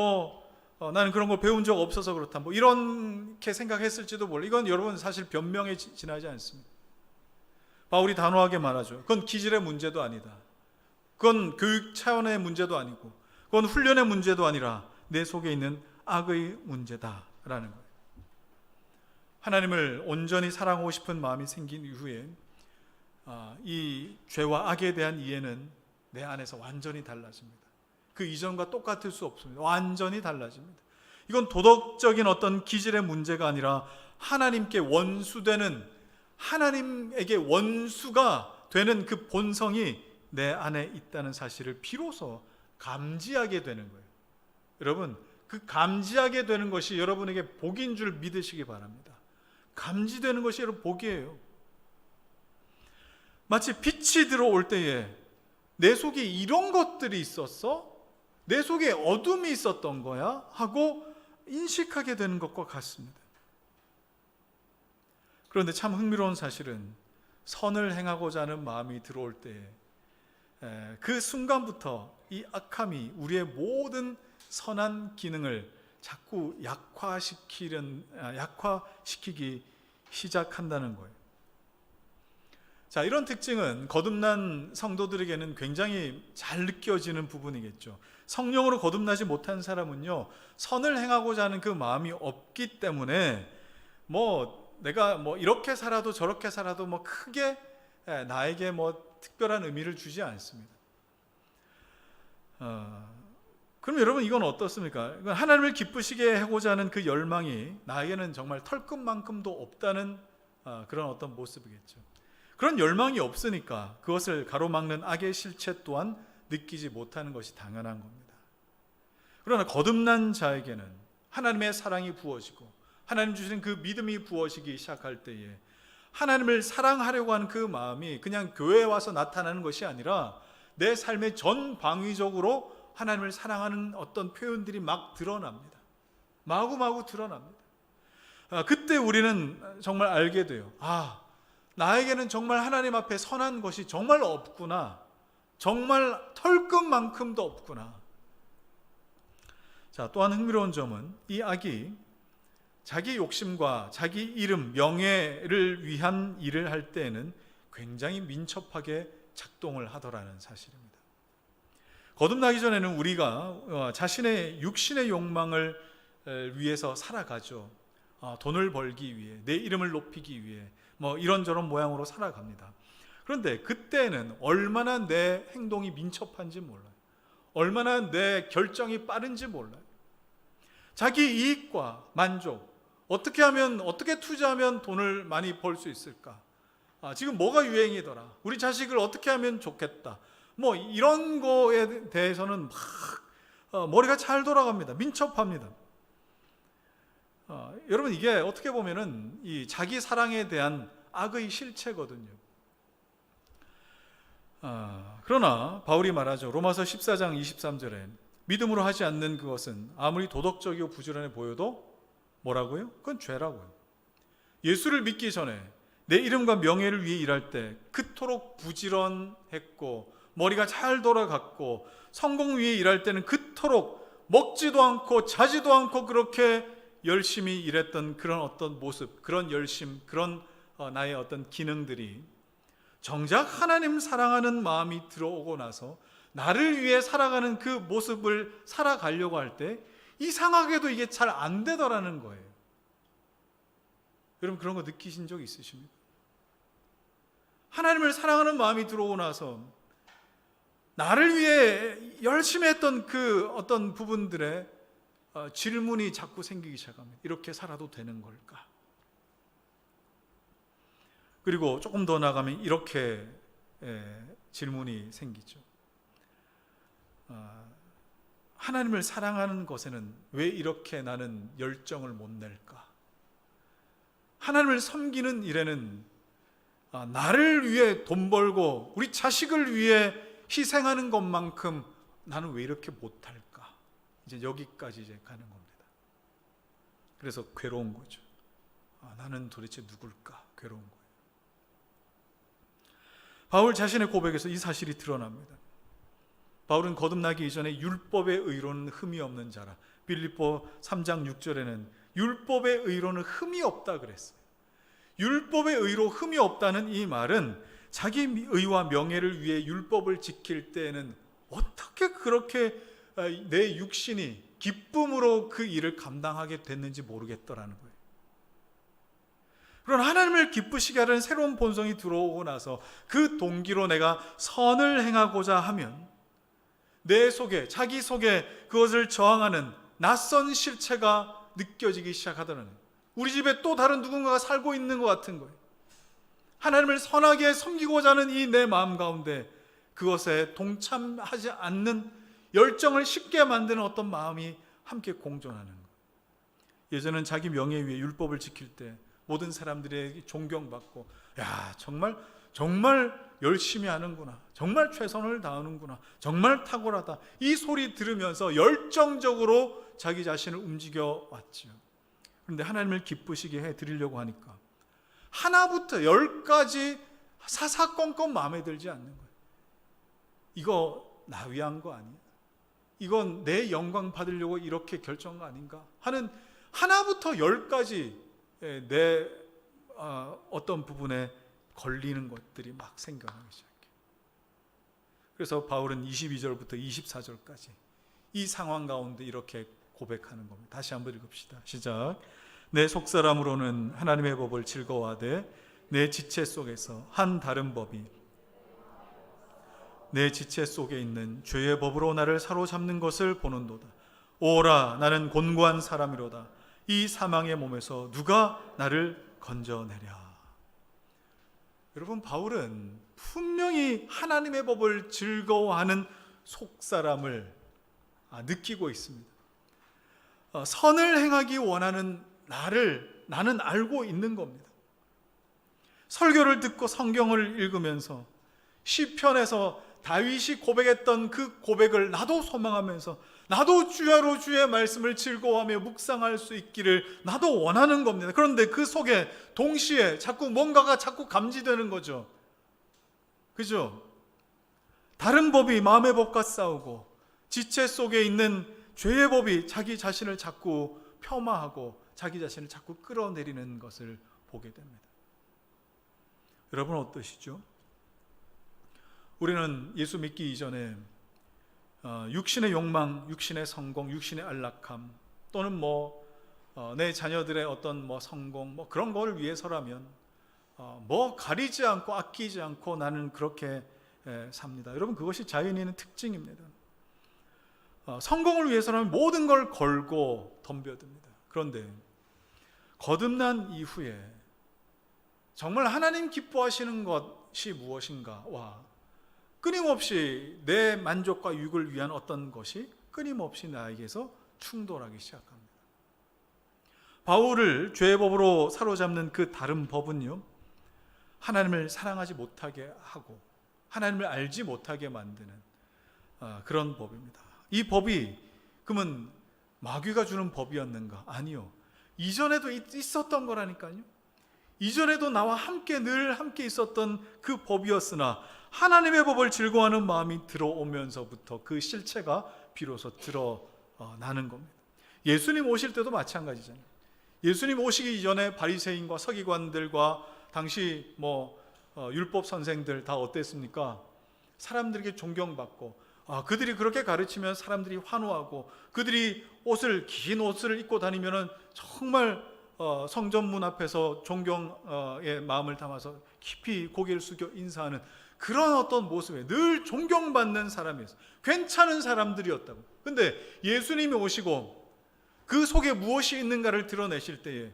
나는 그런 걸 배운 적 없어서 그렇다. 이렇게 생각했을지도 몰라. 이건 여러분 사실 변명에 지나지 않습니다. 바울이 단호하게 말하죠. 그건 기질의 문제도 아니다. 그건 교육 차원의 문제도 아니고 그건 훈련의 문제도 아니라 내 속에 있는 악의 문제다라는 거예요. 하나님을 온전히 사랑하고 싶은 마음이 생긴 이후에 이 죄와 악에 대한 이해는 내 안에서 완전히 달라집니다. 그 이전과 똑같을 수 없습니다. 완전히 달라집니다. 이건 도덕적인 어떤 기질의 문제가 아니라 하나님께 원수되는, 하나님에게 원수가 되는 그 본성이 내 안에 있다는 사실을 비로소 감지하게 되는 거예요. 여러분, 그 감지하게 되는 것이 여러분에게 복인 줄 믿으시기 바랍니다. 감지되는 것이 여러분 복이에요. 마치 빛이 들어올 때에 내 속에 이런 것들이 있었어? 내 속에 어둠이 있었던 거야? 하고 인식하게 되는 것과 같습니다. 그런데 참 흥미로운 사실은 선을 행하고자 하는 마음이 들어올 때에 그 순간부터 이 악함이 우리의 모든 선한 기능을 자꾸 약화시키기 시작한다는 거예요. 자, 이런 특징은 거듭난 성도들에게는 굉장히 잘 느껴지는 부분이겠죠. 성령으로 거듭나지 못한 사람은요, 선을 행하고자 하는 그 마음이 없기 때문에 내가 이렇게 살아도 저렇게 살아도 크게 나에게 특별한 의미를 주지 않습니다. 그럼 여러분 이건 어떻습니까? 이건 하나님을 기쁘시게 하고자 하는 그 열망이 나에게는 정말 털끝만큼도 없다는 그런 어떤 모습이겠죠. 그런 열망이 없으니까 그것을 가로막는 악의 실체 또한 느끼지 못하는 것이 당연한 겁니다. 그러나 거듭난 자에게는 하나님의 사랑이 부어지고 하나님 주시는 그 믿음이 부어지기 시작할 때에 하나님을 사랑하려고 하는 그 마음이 그냥 교회에 와서 나타나는 것이 아니라 내 삶의 전방위적으로 하나님을 사랑하는 어떤 표현들이 막 드러납니다. 마구마구 드러납니다. 그때 우리는 정말 알게 돼요. 나에게는 정말 하나님 앞에 선한 것이 정말 없구나. 정말 털끝만큼도 없구나. 자, 또한 흥미로운 점은 이 악이 자기 욕심과 자기 이름, 명예를 위한 일을 할 때에는 굉장히 민첩하게 작동을 하더라는 사실입니다. 거듭나기 전에는 우리가 자신의 육신의 욕망을 위해서 살아가죠. 돈을 벌기 위해, 내 이름을 높이기 위해 이런저런 모양으로 살아갑니다. 그런데 그때는 얼마나 내 행동이 민첩한지 몰라요. 얼마나 내 결정이 빠른지 몰라요. 자기 이익과 만족, 어떻게 투자하면 돈을 많이 벌 수 있을까? 지금 뭐가 유행이더라? 우리 자식을 어떻게 하면 좋겠다? 이런 거에 대해서는 막 머리가 잘 돌아갑니다. 민첩합니다. 여러분, 이게 어떻게 보면은 이 자기 사랑에 대한 악의 실체거든요. 그러나 바울이 말하죠. 로마서 14장 23절에 믿음으로 하지 않는 그것은 아무리 도덕적이고 부지런해 보여도 뭐라고요? 그건 죄라고요. 예수를 믿기 전에 내 이름과 명예를 위해 일할 때 그토록 부지런했고 머리가 잘 돌아갔고 성공 위해 일할 때는 그토록 먹지도 않고 자지도 않고 그렇게 열심히 일했던 그런 어떤 모습, 그런 열심, 그런 나의 어떤 기능들이 정작 하나님 사랑하는 마음이 들어오고 나서 나를 위해 살아가는 그 모습을 살아가려고 할 때 이상하게도 이게 잘 안 되더라는 거예요. 여러분, 그런 거 느끼신 적 있으십니까? 하나님을 사랑하는 마음이 들어오고 나서 나를 위해 열심히 했던 그 어떤 부분들에 질문이 자꾸 생기기 시작합니다. 이렇게 살아도 되는 걸까? 그리고 조금 더 나가면 이렇게 질문이 생기죠. 하나님을 사랑하는 것에는 왜 이렇게 나는 열정을 못 낼까? 하나님을 섬기는 일에는 나를 위해 돈 벌고 우리 자식을 위해 희생하는 것만큼 나는 왜 이렇게 못할까? 이제 여기까지 이제 가는 겁니다. 그래서 괴로운 거죠. 나는 도대체 누굴까? 괴로운 거예요. 바울 자신의 고백에서 이 사실이 드러납니다. 바울은 거듭나기 이전에 율법의 의로는 흠이 없는 자라. 빌립보 3장 6절에는 율법의 의로는 흠이 없다 그랬어요. 율법의 의로 흠이 없다는 이 말은 자기 의와 명예를 위해 율법을 지킬 때에는 어떻게 그렇게 내 육신이 기쁨으로 그 일을 감당하게 됐는지 모르겠더라는 거예요. 그런 하나님을 기쁘시게 하는 새로운 본성이 들어오고 나서 그 동기로 내가 선을 행하고자 하면 내 속에, 자기 속에 그것을 저항하는 낯선 실체가 느껴지기 시작하더라는 거예요. 우리 집에 또 다른 누군가가 살고 있는 것 같은 거예요. 하나님을 선하게 섬기고자 하는 이 내 마음 가운데 그것에 동참하지 않는 열정을 쉽게 만드는 어떤 마음이 함께 공존하는 거예요. 예전엔 자기 명예 위에 율법을 지킬 때 모든 사람들에게 존경받고, 야, 정말 열심히 하는구나, 정말 최선을 다하는구나, 정말 탁월하다, 이 소리 들으면서 열정적으로 자기 자신을 움직여 왔죠. 그런데 하나님을 기쁘시게 해드리려고 하니까 하나부터 10까지 사사건건 마음에 들지 않는 거예요. 이거 나 위한 거 아니야? 이건 내 영광 받으려고 이렇게 결정한 거 아닌가? 하는 하나부터 10까지 내 어떤 부분에 걸리는 것들이 막 생겨나기 시작해요. 그래서 바울은 22절부터 24절까지 이 상황 가운데 이렇게 고백하는 겁니다. 다시 한번 읽읍시다. 시작. 내 속사람으로는 하나님의 법을 즐거워하되 내 지체 속에서 한 다른 법이 내 지체 속에 있는 죄의 법으로 나를 사로잡는 것을 보는도다. 오라, 나는 곤고한 사람이로다. 이 사망의 몸에서 누가 나를 건져내랴. 여러분, 바울은 분명히 하나님의 법을 즐거워하는 속사람을 느끼고 있습니다. 선을 행하기 원하는 나는 알고 있는 겁니다. 설교를 듣고 성경을 읽으면서 시편에서 다윗이 고백했던 그 고백을 나도 소망하면서 나도 주야로 주의 말씀을 즐거워하며 묵상할 수 있기를 나도 원하는 겁니다. 그런데 그 속에 동시에 뭔가가 자꾸 감지되는 거죠. 그죠? 다른 법이 마음의 법과 싸우고 지체 속에 있는 죄의 법이 자기 자신을 자꾸 폄하하고 자기 자신을 자꾸 끌어내리는 것을 보게 됩니다. 여러분 어떠시죠? 우리는 예수 믿기 이전에 육신의 욕망, 육신의 성공, 육신의 안락함, 또는 내 자녀들의 어떤 성공, 그런 걸 위해서라면 가리지 않고 아끼지 않고 나는 그렇게 삽니다. 여러분, 그것이 자연인의 특징입니다. 성공을 위해서라면 모든 걸 걸고 덤벼듭니다. 그런데 거듭난 이후에 정말 하나님 기뻐하시는 것이 무엇인가와 끊임없이 내 만족과 유익을 위한 어떤 것이 끊임없이 나에게서 충돌하기 시작합니다. 바울을 죄의 법으로 사로잡는 그 다른 법은요, 하나님을 사랑하지 못하게 하고 하나님을 알지 못하게 만드는 그런 법입니다. 이 법이 그러면 마귀가 주는 법이었는가? 아니요. 이전에도 있었던 거라니까요. 이전에도 나와 함께 늘 함께 있었던 그 법이었으나 하나님의 법을 즐거워하는 마음이 들어오면서부터 그 실체가 비로소 드러나는 겁니다. 예수님 오실 때도 마찬가지잖아요. 예수님 오시기 이전에 바리새인과 서기관들과 당시 율법 선생들 다 어땠습니까? 사람들에게 존경받고 그들이 그렇게 가르치면 사람들이 환호하고 그들이 긴 옷을 입고 다니면 정말 성전 문 앞에서 존경의 마음을 담아서 깊이 고개를 숙여 인사하는 그런 어떤 모습에 늘 존경받는 사람이었어요. 괜찮은 사람들이었다고. 근데 예수님이 오시고 그 속에 무엇이 있는가를 드러내실 때에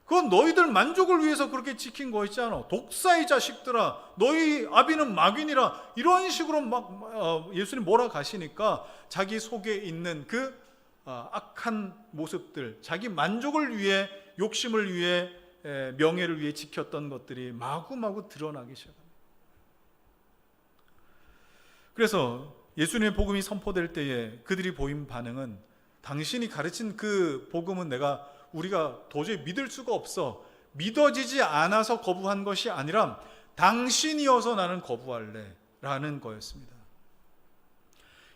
그건 너희들 만족을 위해서 그렇게 지킨 거 있잖아. 독사의 자식들아, 너희 아비는 마귀니라. 이런 식으로 예수님 몰아가시니까 자기 속에 있는 그 악한 모습들, 자기 만족을 위해, 욕심을 위해, 명예를 위해 지켰던 것들이 마구마구 드러나기 시작합니다. 그래서 예수님의 복음이 선포될 때에 그들이 보인 반응은 당신이 가르친 그 복음은 우리가 도저히 믿을 수가 없어. 믿어지지 않아서 거부한 것이 아니라 당신이어서 나는 거부할래 라는 거였습니다.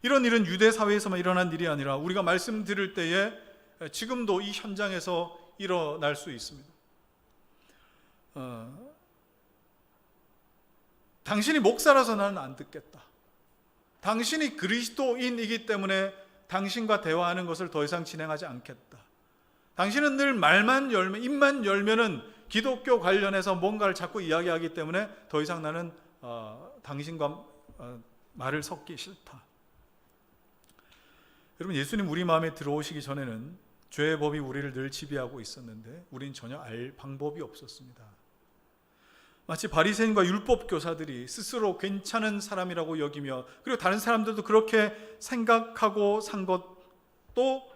이런 일은 유대 사회에서만 일어난 일이 아니라 우리가 말씀 들을 때에 지금도 이 현장에서 일어날 수 있습니다. 당신이 목사라서 나는 안 듣겠다. 당신이 그리스도인이기 때문에 당신과 대화하는 것을 더 이상 진행하지 않겠다. 당신은 늘 입만 열면은 기독교 관련해서 뭔가를 자꾸 이야기하기 때문에 더 이상 나는 당신과 말을 섞기 싫다. 여러분, 예수님 우리 마음에 들어오시기 전에는 죄의 법이 우리를 늘 지배하고 있었는데 우린 전혀 알 방법이 없었습니다. 마치 바리새인과 율법 교사들이 스스로 괜찮은 사람이라고 여기며 그리고 다른 사람들도 그렇게 생각하고 산 것도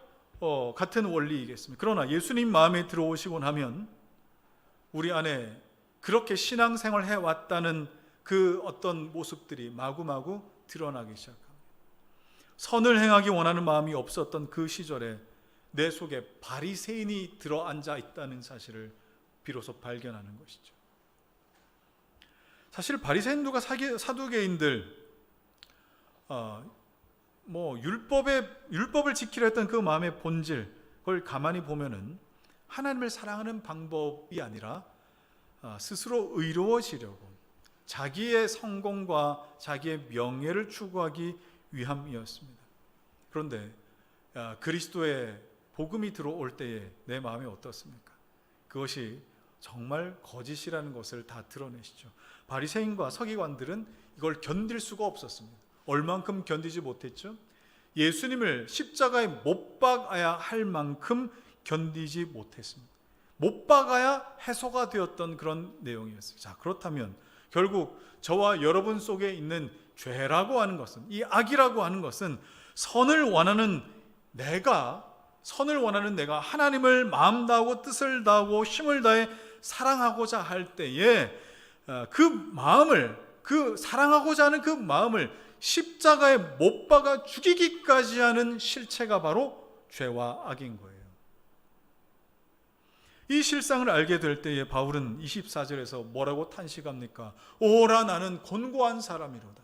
같은 원리이겠습니다. 그러나 예수님 마음에 들어오시고 나면 우리 안에 그렇게 신앙생활 해왔다는 그 어떤 모습들이 마구마구 드러나기 시작합니다. 선을 행하기 원하는 마음이 없었던 그 시절에 내 속에 바리새인이 들어앉아 있다는 사실을 비로소 발견하는 것이죠. 사실 바리새인들과 사두개인들 율법을 지키려 했던 그 마음의 본질, 그걸 가만히 보면은 하나님을 사랑하는 방법이 아니라 스스로 의로워지려고 자기의 성공과 자기의 명예를 추구하기 위함이었습니다. 그런데 그리스도의 복음이 들어올 때에 내 마음이 어떻습니까? 그것이 정말 거짓이라는 것을 다 드러내시죠. 바리새인과 서기관들은 이걸 견딜 수가 없었습니다. 얼만큼 견디지 못했죠? 예수님을 십자가에 못 박아야 할 만큼 견디지 못했습니다. 못 박아야 해소가 되었던 그런 내용이었어요. 자, 그렇다면 결국 저와 여러분 속에 있는 죄라고 하는 것은, 이 악이라고 하는 것은 선을 원하는 내가 하나님을 마음 다하고 뜻을 다하고 힘을 다해 사랑하고자 할 때에 그 사랑하고자 하는 그 마음을 십자가에 못 박아 죽이기까지 하는 실체가 바로 죄와 악인 거예요. 이 실상을 알게 될 때에 바울은 24절에서 뭐라고 탄식합니까? 오라 나는 곤고한 사람이로다.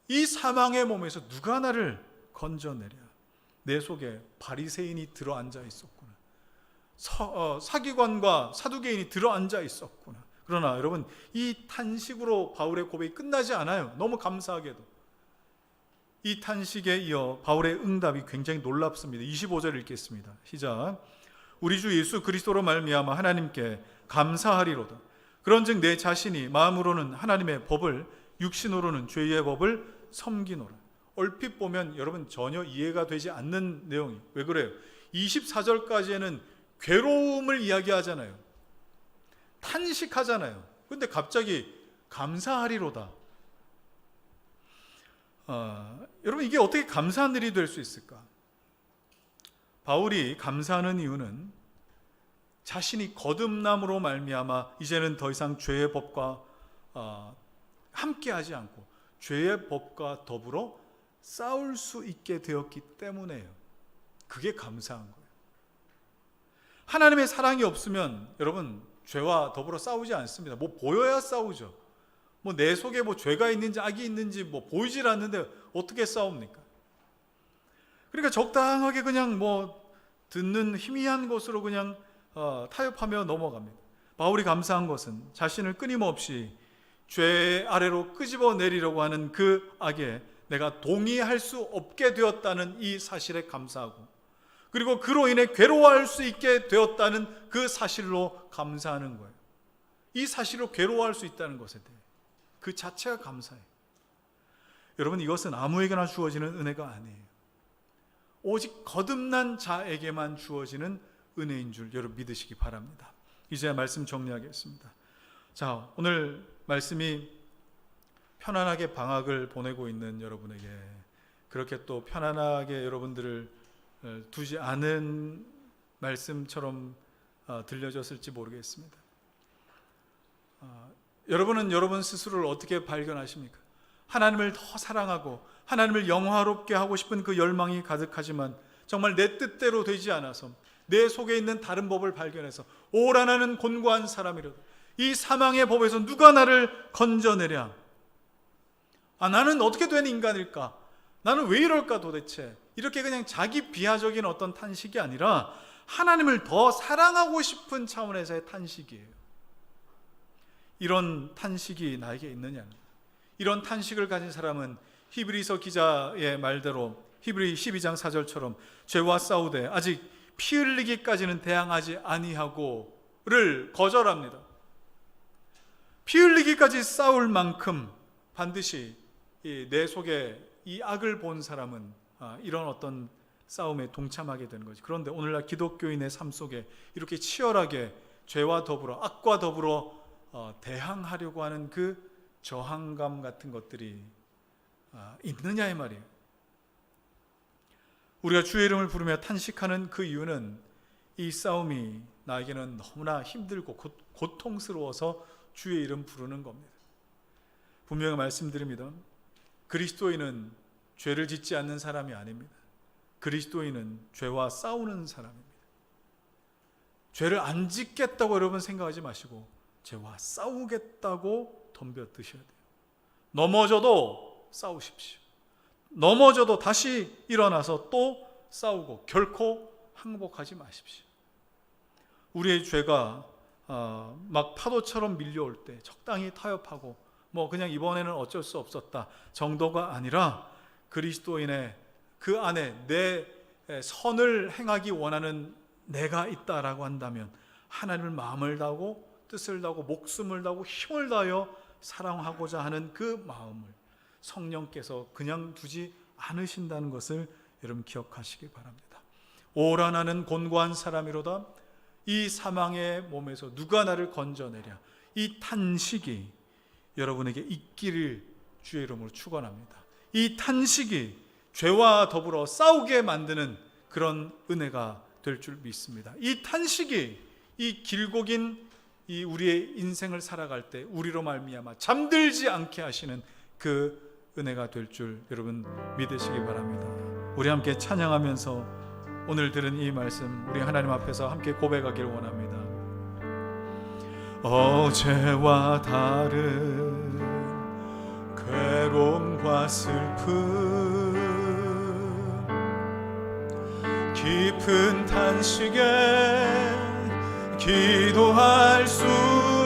이 사망의 몸에서 누가 나를 건져내랴. 내 속에 바리새인이 들어앉아 있었구나. 사기관과 사두개인이 들어앉아 있었구나. 그러나 여러분, 이 탄식으로 바울의 고백이 끝나지 않아요. 너무 감사하게도 이 탄식에 이어 바울의 응답이 굉장히 놀랍습니다. 25절 읽겠습니다. 시작. 우리 주 예수 그리스도로 말미암아 하나님께 감사하리로다. 그런즉 내 자신이 마음으로는 하나님의 법을, 육신으로는 죄의 법을 섬기노라. 얼핏 보면 여러분 전혀 이해가 되지 않는 내용이. 왜 그래요? 24절까지에는 괴로움을 이야기하잖아요. 탄식하잖아요. 근데 갑자기 감사하리로다. 여러분, 이게 어떻게 감사한 일이 될 수 있을까? 바울이 감사하는 이유는 자신이 거듭남으로 말미암아 이제는 더 이상 죄의 법과 함께하지 않고 죄의 법과 더불어 싸울 수 있게 되었기 때문에요. 그게 감사한 거예요. 하나님의 사랑이 없으면 여러분 죄와 더불어 싸우지 않습니다. 뭐 보여야 싸우죠. 뭐 내 속에 뭐 죄가 있는지 악이 있는지 뭐 보이질 않는데 어떻게 싸웁니까? 그러니까 적당하게 그냥 뭐 듣는 희미한 것으로 그냥 타협하며 넘어갑니다. 바울이 감사한 것은 자신을 끊임없이 죄 아래로 끄집어내리려고 하는 그 악에 내가 동의할 수 없게 되었다는 이 사실에 감사하고, 그리고 그로 인해 괴로워할 수 있게 되었다는 그 사실로 감사하는 거예요. 이 사실로 괴로워할 수 있다는 것에 대해 그 자체가 감사해요. 여러분, 이것은 아무에게나 주어지는 은혜가 아니에요. 오직 거듭난 자에게만 주어지는 은혜인 줄 여러분 믿으시기 바랍니다. 이제 말씀 정리하겠습니다. 자, 오늘 말씀이 편안하게 방학을 보내고 있는 여러분에게 그렇게 또 편안하게 여러분들을 두지 않은 말씀처럼 들려졌을지 모르겠습니다. 여러분은 여러분 스스로를 어떻게 발견하십니까? 하나님을 더 사랑하고 하나님을 영화롭게 하고 싶은 그 열망이 가득하지만 정말 내 뜻대로 되지 않아서 내 속에 있는 다른 법을 발견해서 오라나는 곤고한 사람이로다. 이 사망의 법에서 누가 나를 건져내랴? 나는 어떻게 된 인간일까? 나는 왜 이럴까 도대체? 이렇게 그냥 자기 비하적인 어떤 탄식이 아니라 하나님을 더 사랑하고 싶은 차원에서의 탄식이에요. 이런 탄식이 나에게 있느냐? 이런 탄식을 가진 사람은 히브리서 기자의 말대로 히브리 12장 4절처럼 죄와 싸우되 아직 피 흘리기까지는 대항하지 아니하고를 거절합니다. 피 흘리기까지 싸울 만큼 반드시 내 속에 이 악을 본 사람은 이런 어떤 싸움에 동참하게 되는 거지. 그런데 오늘날 기독교인의 삶 속에 이렇게 치열하게 죄와 더불어 악과 더불어 대항하려고 하는 그 저항감 같은 것들이 있느냐 이 말이에요. 우리가 주의 이름을 부르며 탄식하는 그 이유는 이 싸움이 나에게는 너무나 힘들고 고통스러워서 주의 이름 부르는 겁니다. 분명히 말씀드립니다. 그리스도인은 죄를 짓지 않는 사람이 아닙니다. 그리스도인은 죄와 싸우는 사람입니다. 죄를 안 짓겠다고 여러분 생각하지 마시고 죄와 싸우겠다고 덤벼드셔야 돼요. 넘어져도 싸우십시오. 넘어져도 다시 일어나서 또 싸우고 결코 항복하지 마십시오. 우리의 죄가 막 파도처럼 밀려올 때 적당히 타협하고 뭐 그냥 이번에는 어쩔 수 없었다 정도가 아니라 그리스도인의 그 안에 내 선을 행하기 원하는 내가 있다라고 한다면 하나님을 마음을 다하고 뜻을 다하고 목숨을 다하고 힘을 다하여 사랑하고자 하는 그 마음을 성령께서 그냥 두지 않으신다는 것을 여러분 기억하시기 바랍니다. 오라 나는 곤고한 사람이로다. 이 사망의 몸에서 누가 나를 건져내랴. 이 탄식이 여러분에게 있기를 주의 이름으로 축원합니다. 이 탄식이 죄와 더불어 싸우게 만드는 그런 은혜가 될 줄 믿습니다. 이 탄식이 이 길고 긴 이 우리의 인생을 살아갈 때 우리로 말미암아 잠들지 않게 하시는 그 은혜가 될 줄 여러분 믿으시기 바랍니다. 우리 함께 찬양하면서 오늘 들은 이 말씀 우리 하나님 앞에서 함께 고백하기를 원합니다. 어제와 다른 괴로움과 슬픔 깊은 탄식에 기도할 수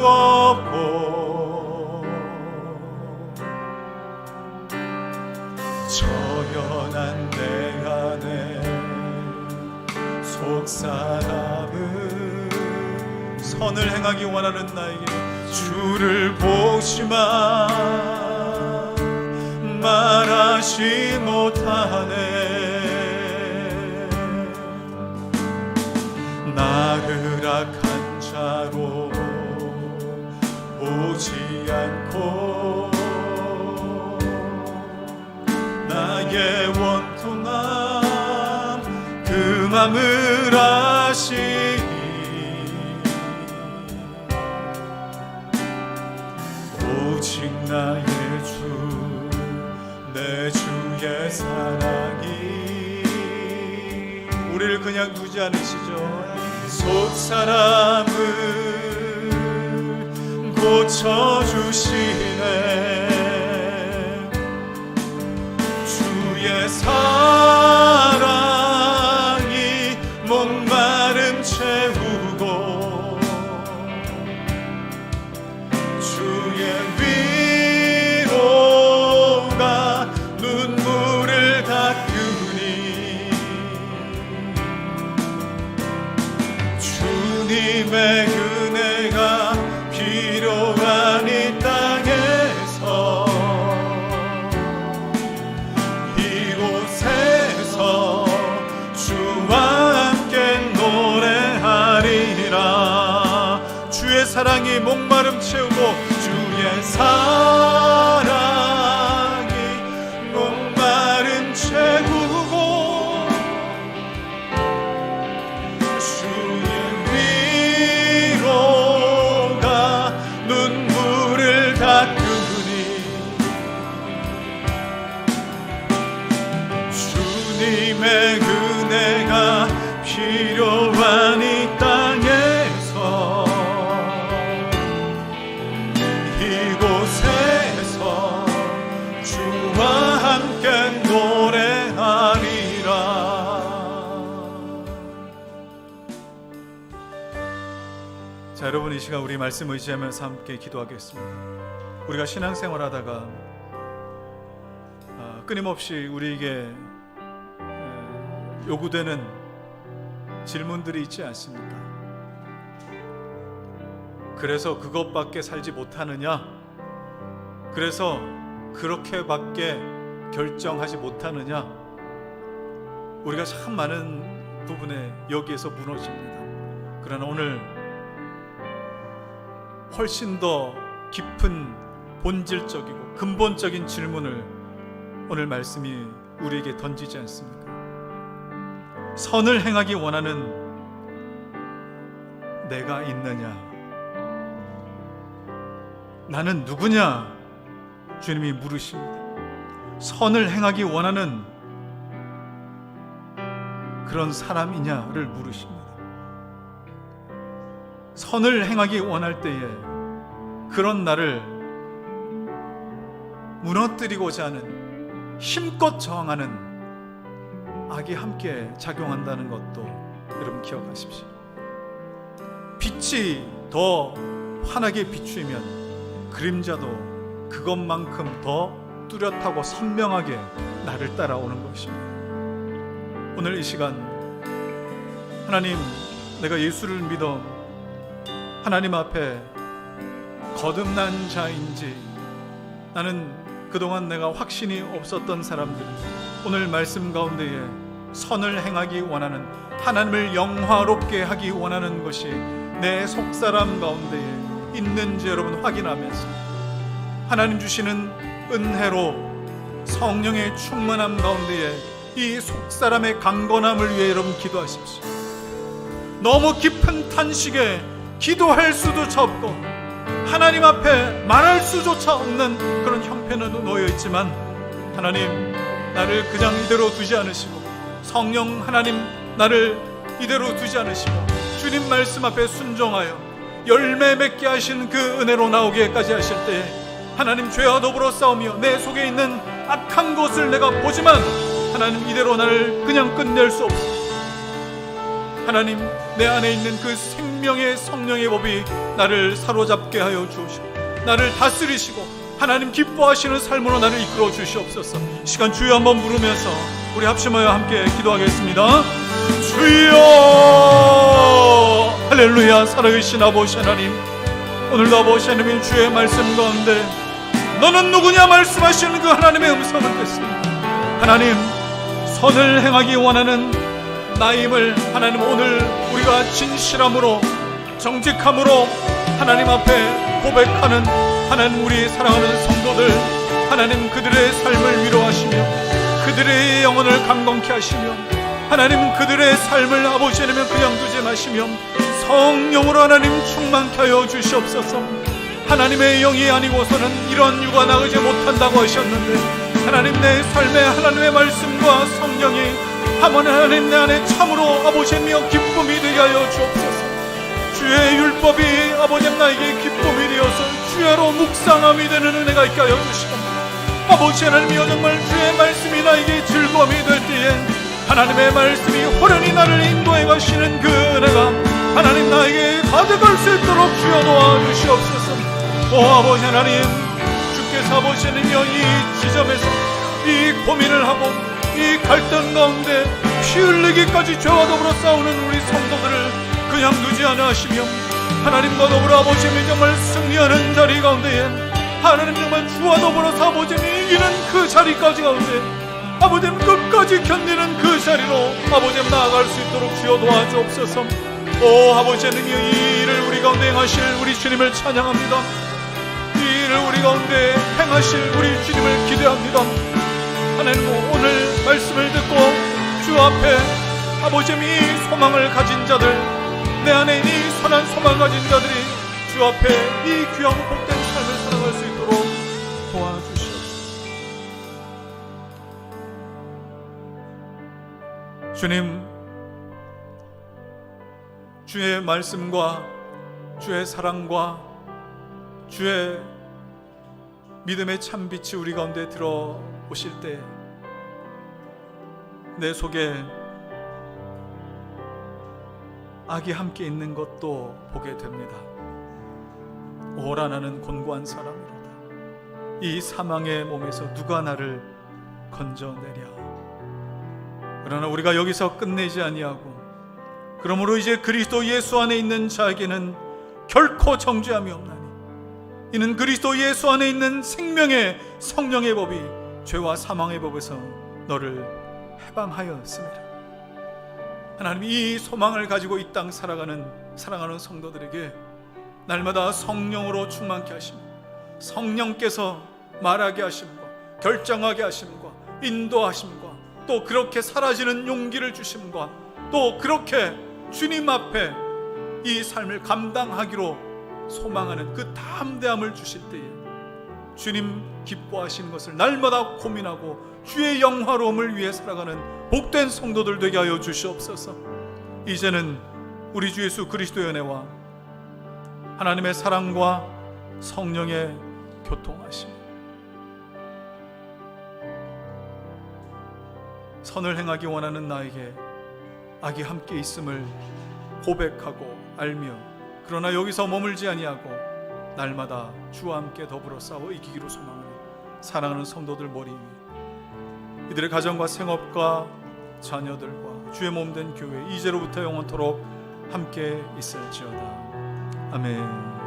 없고 처연한 내 안에 속사람은 선을 행하기 원하는 나에게 주를 보시만 말하지 못하네. 나를 악한 자로 보지 않고 나의 원통함 그 맘을 아시니 오직 나의 주 내 주의 사랑이 우리를 그냥 두지 않으시죠. 속사람을 고쳐주시네. 주의 사랑이 목마름 채우고 주의 위로가 눈물을 닦으니 주님의 은혜가 필요한 이 땅에서 이곳에서 주와 함께 노래하리라. 주의 사랑이 목마름 채우고 주의 사랑이 목마름 채우고 주의 위로가 눈물을 닦으니 주님의 은혜가 필요한 이 땅에서 이곳에서 주와 함께 노래하리라. 자, 여러분, 이 시간 우리 말씀 의지하면서 함께 기도하겠습니다. 우리가 신앙생활하다가 끊임없이 우리에게 요구되는 질문들이 있지 않습니까? 그래서 그것밖에 살지 못하느냐? 그래서 그렇게밖에 결정하지 못하느냐? 우리가 참 많은 부분에 여기에서 무너집니다. 그러나 오늘 훨씬 더 깊은 본질적이고 근본적인 질문을 오늘 말씀이 우리에게 던지지 않습니까? 선을 행하기 원하는 내가 있느냐? 나는 누구냐? 주님이 물으십니다. 선을 행하기 원하는 그런 사람이냐를 물으십니다. 선을 행하기 원할 때에 그런 나를 무너뜨리고자 하는 힘껏 저항하는 악이 함께 작용한다는 것도 여러분 기억하십시오. 빛이 더 환하게 비추면 그림자도 그것만큼 더 뚜렷하고 선명하게 나를 따라오는 것입니다. 오늘 이 시간 하나님, 내가 예수를 믿어 하나님 앞에 거듭난 자인지, 나는 그동안 내가 확신이 없었던 사람들, 오늘 말씀 가운데에 선을 행하기 원하는, 하나님을 영화롭게 하기 원하는 것이 내 속사람 가운데에 있는지 여러분 확인하면서 하나님 주시는 은혜로 성령의 충만함 가운데에 이 속사람의 강건함을 위해 여러분 기도하십시오. 너무 깊은 탄식에 기도할 수조차 없고 하나님 앞에 말할 수조차 없는 그런 형편은 놓여 있지만, 하나님 나를 그냥 이대로 두지 않으시고, 성령 하나님 나를 이대로 두지 않으시고, 주님 말씀 앞에 순종하여 열매 맺게 하신 그 은혜로 나오기까지 하실 때, 하나님 죄와 더불어 싸우며 내 속에 있는 악한 것을 내가 보지만 하나님 이대로 나를 그냥 끝낼 수 없습니다. 하나님, 내 안에 있는 그 생명의 성령의 법이 나를 사로잡게 하여 주시고 나를 다스리시고 하나님 기뻐하시는 삶으로 나를 이끌어 주시옵소서. 시간 주여 한번 부르면서 우리 합심하여 함께 기도하겠습니다. 주여, 할렐루야. 살아계신 아버지 하나님, 오늘도 아버지 하나님 주의 말씀 가운데 너는 누구냐 말씀하시는 그 하나님의 음성을 듣습니다. 하나님, 선을 행하기 원하는 나임을 하나님 오늘 우리가 진실함으로 정직함으로 하나님 앞에 고백하는 하나님 우리 사랑하는 성도들, 하나님 그들의 삶을 위로하시며 그들의 영혼을 강건케 하시며 하나님 그들의 삶을 아버지 하나님 그냥 두지 마시며 성령으로 하나님 충만케 하여 주시옵소서. 하나님의 영이 아니고서는 이런 유가 나오지 못한다고 하셨는데 하나님 내 삶에 하나님의 말씀과 성령이 하나님 내 안에 참으로 아버지 하나님 기쁨이 되게 하여 주옵소서. 주의 율법이 아버지 나에게 기쁨이 되어서 주야로 묵상함이 되는 은혜가 있게 하여 주시고 아버지 하나님이여 정말 주의 말씀이 나에게 즐거움이 될 때에 하나님의 말씀이 호련히 나를 인도해 가시는 그 은혜가 하나님 나에게 가득할 수 있도록 주여 도와주시옵소서. 오 아버지 하나님, 주께서 아버지 하나님이여 이 지점에서 이 고민을 하고 이 갈등 가운데 피 흘리기까지 죄와 더불어 싸우는 우리 성도들을 그냥 두지 않아 하시며 하나님과 더불어 아버지 하나님 정말 승리하는 자리 가운데에 하나님 정말 주와 더불어서 아버지 하나님 이기는 그 자리까지 가운데 아버지 하나님 끝까지 견디는 그 자리로 아버지 하나님 나아갈 수 있도록 주여 도와주옵소서. 오 아버지 하나님, 이 일을 우리 가운데 행하실 우리 주님을 찬양합니다. 이 일을 우리 가운데 행하실 우리 주님을 기대합니다. 하나님 오늘 말씀을 듣고 주 앞에 아버지 하나님 이 소망을 가진 자들, 내 안에 이 선한 소망을 가진 자들이 주 앞에 이 귀하고 복된 삶을 살아갈 수 있도록 도와주시옵소서. 주님, 주의 말씀과 주의 사랑과 주의 믿음의 참빛이 우리 가운데 들어오실 때 내 속에 악이 함께 있는 것도 보게 됩니다. 오라 나는 곤고한 사람이로다. 이 사망의 몸에서 누가 나를 건져내랴. 그러나 우리가 여기서 끝내지 아니하고 그러므로 이제 그리스도 예수 안에 있는 자에게는 결코 정죄함이 없나니 이는 그리스도 예수 안에 있는 생명의 성령의 법이 죄와 사망의 법에서 너를 해방하였습니다. 하나님, 이 소망을 가지고 이 땅 살아가는 사랑하는 성도들에게 날마다 성령으로 충만케 하시고 성령께서 말하게 하심과 결정하게 하심과 인도하심과 또 그렇게 사라지는 용기를 주심과 또 그렇게 주님 앞에 이 삶을 감당하기로 소망하는 그 담대함을 주실 때에 주님 기뻐하시는 것을 날마다 고민하고 주의 영화로움을 위해 살아가는 복된 성도들 되게 하여 주시옵소서. 이제는 우리 주 예수 그리스도의 은혜와 하나님의 사랑과 성령의 교통하심, 선을 행하기 원하는 나에게 악이 함께 있음을 고백하고 알며 그러나 여기서 머물지 아니하고 날마다 주와 함께 더불어 싸워 이기기로 소망하는 사랑하는 성도들 머리 위에 이들의 가정과 생업과 자녀들과 주의 몸된 교회 이제로부터 영원토록 함께 있을지어다. 아멘.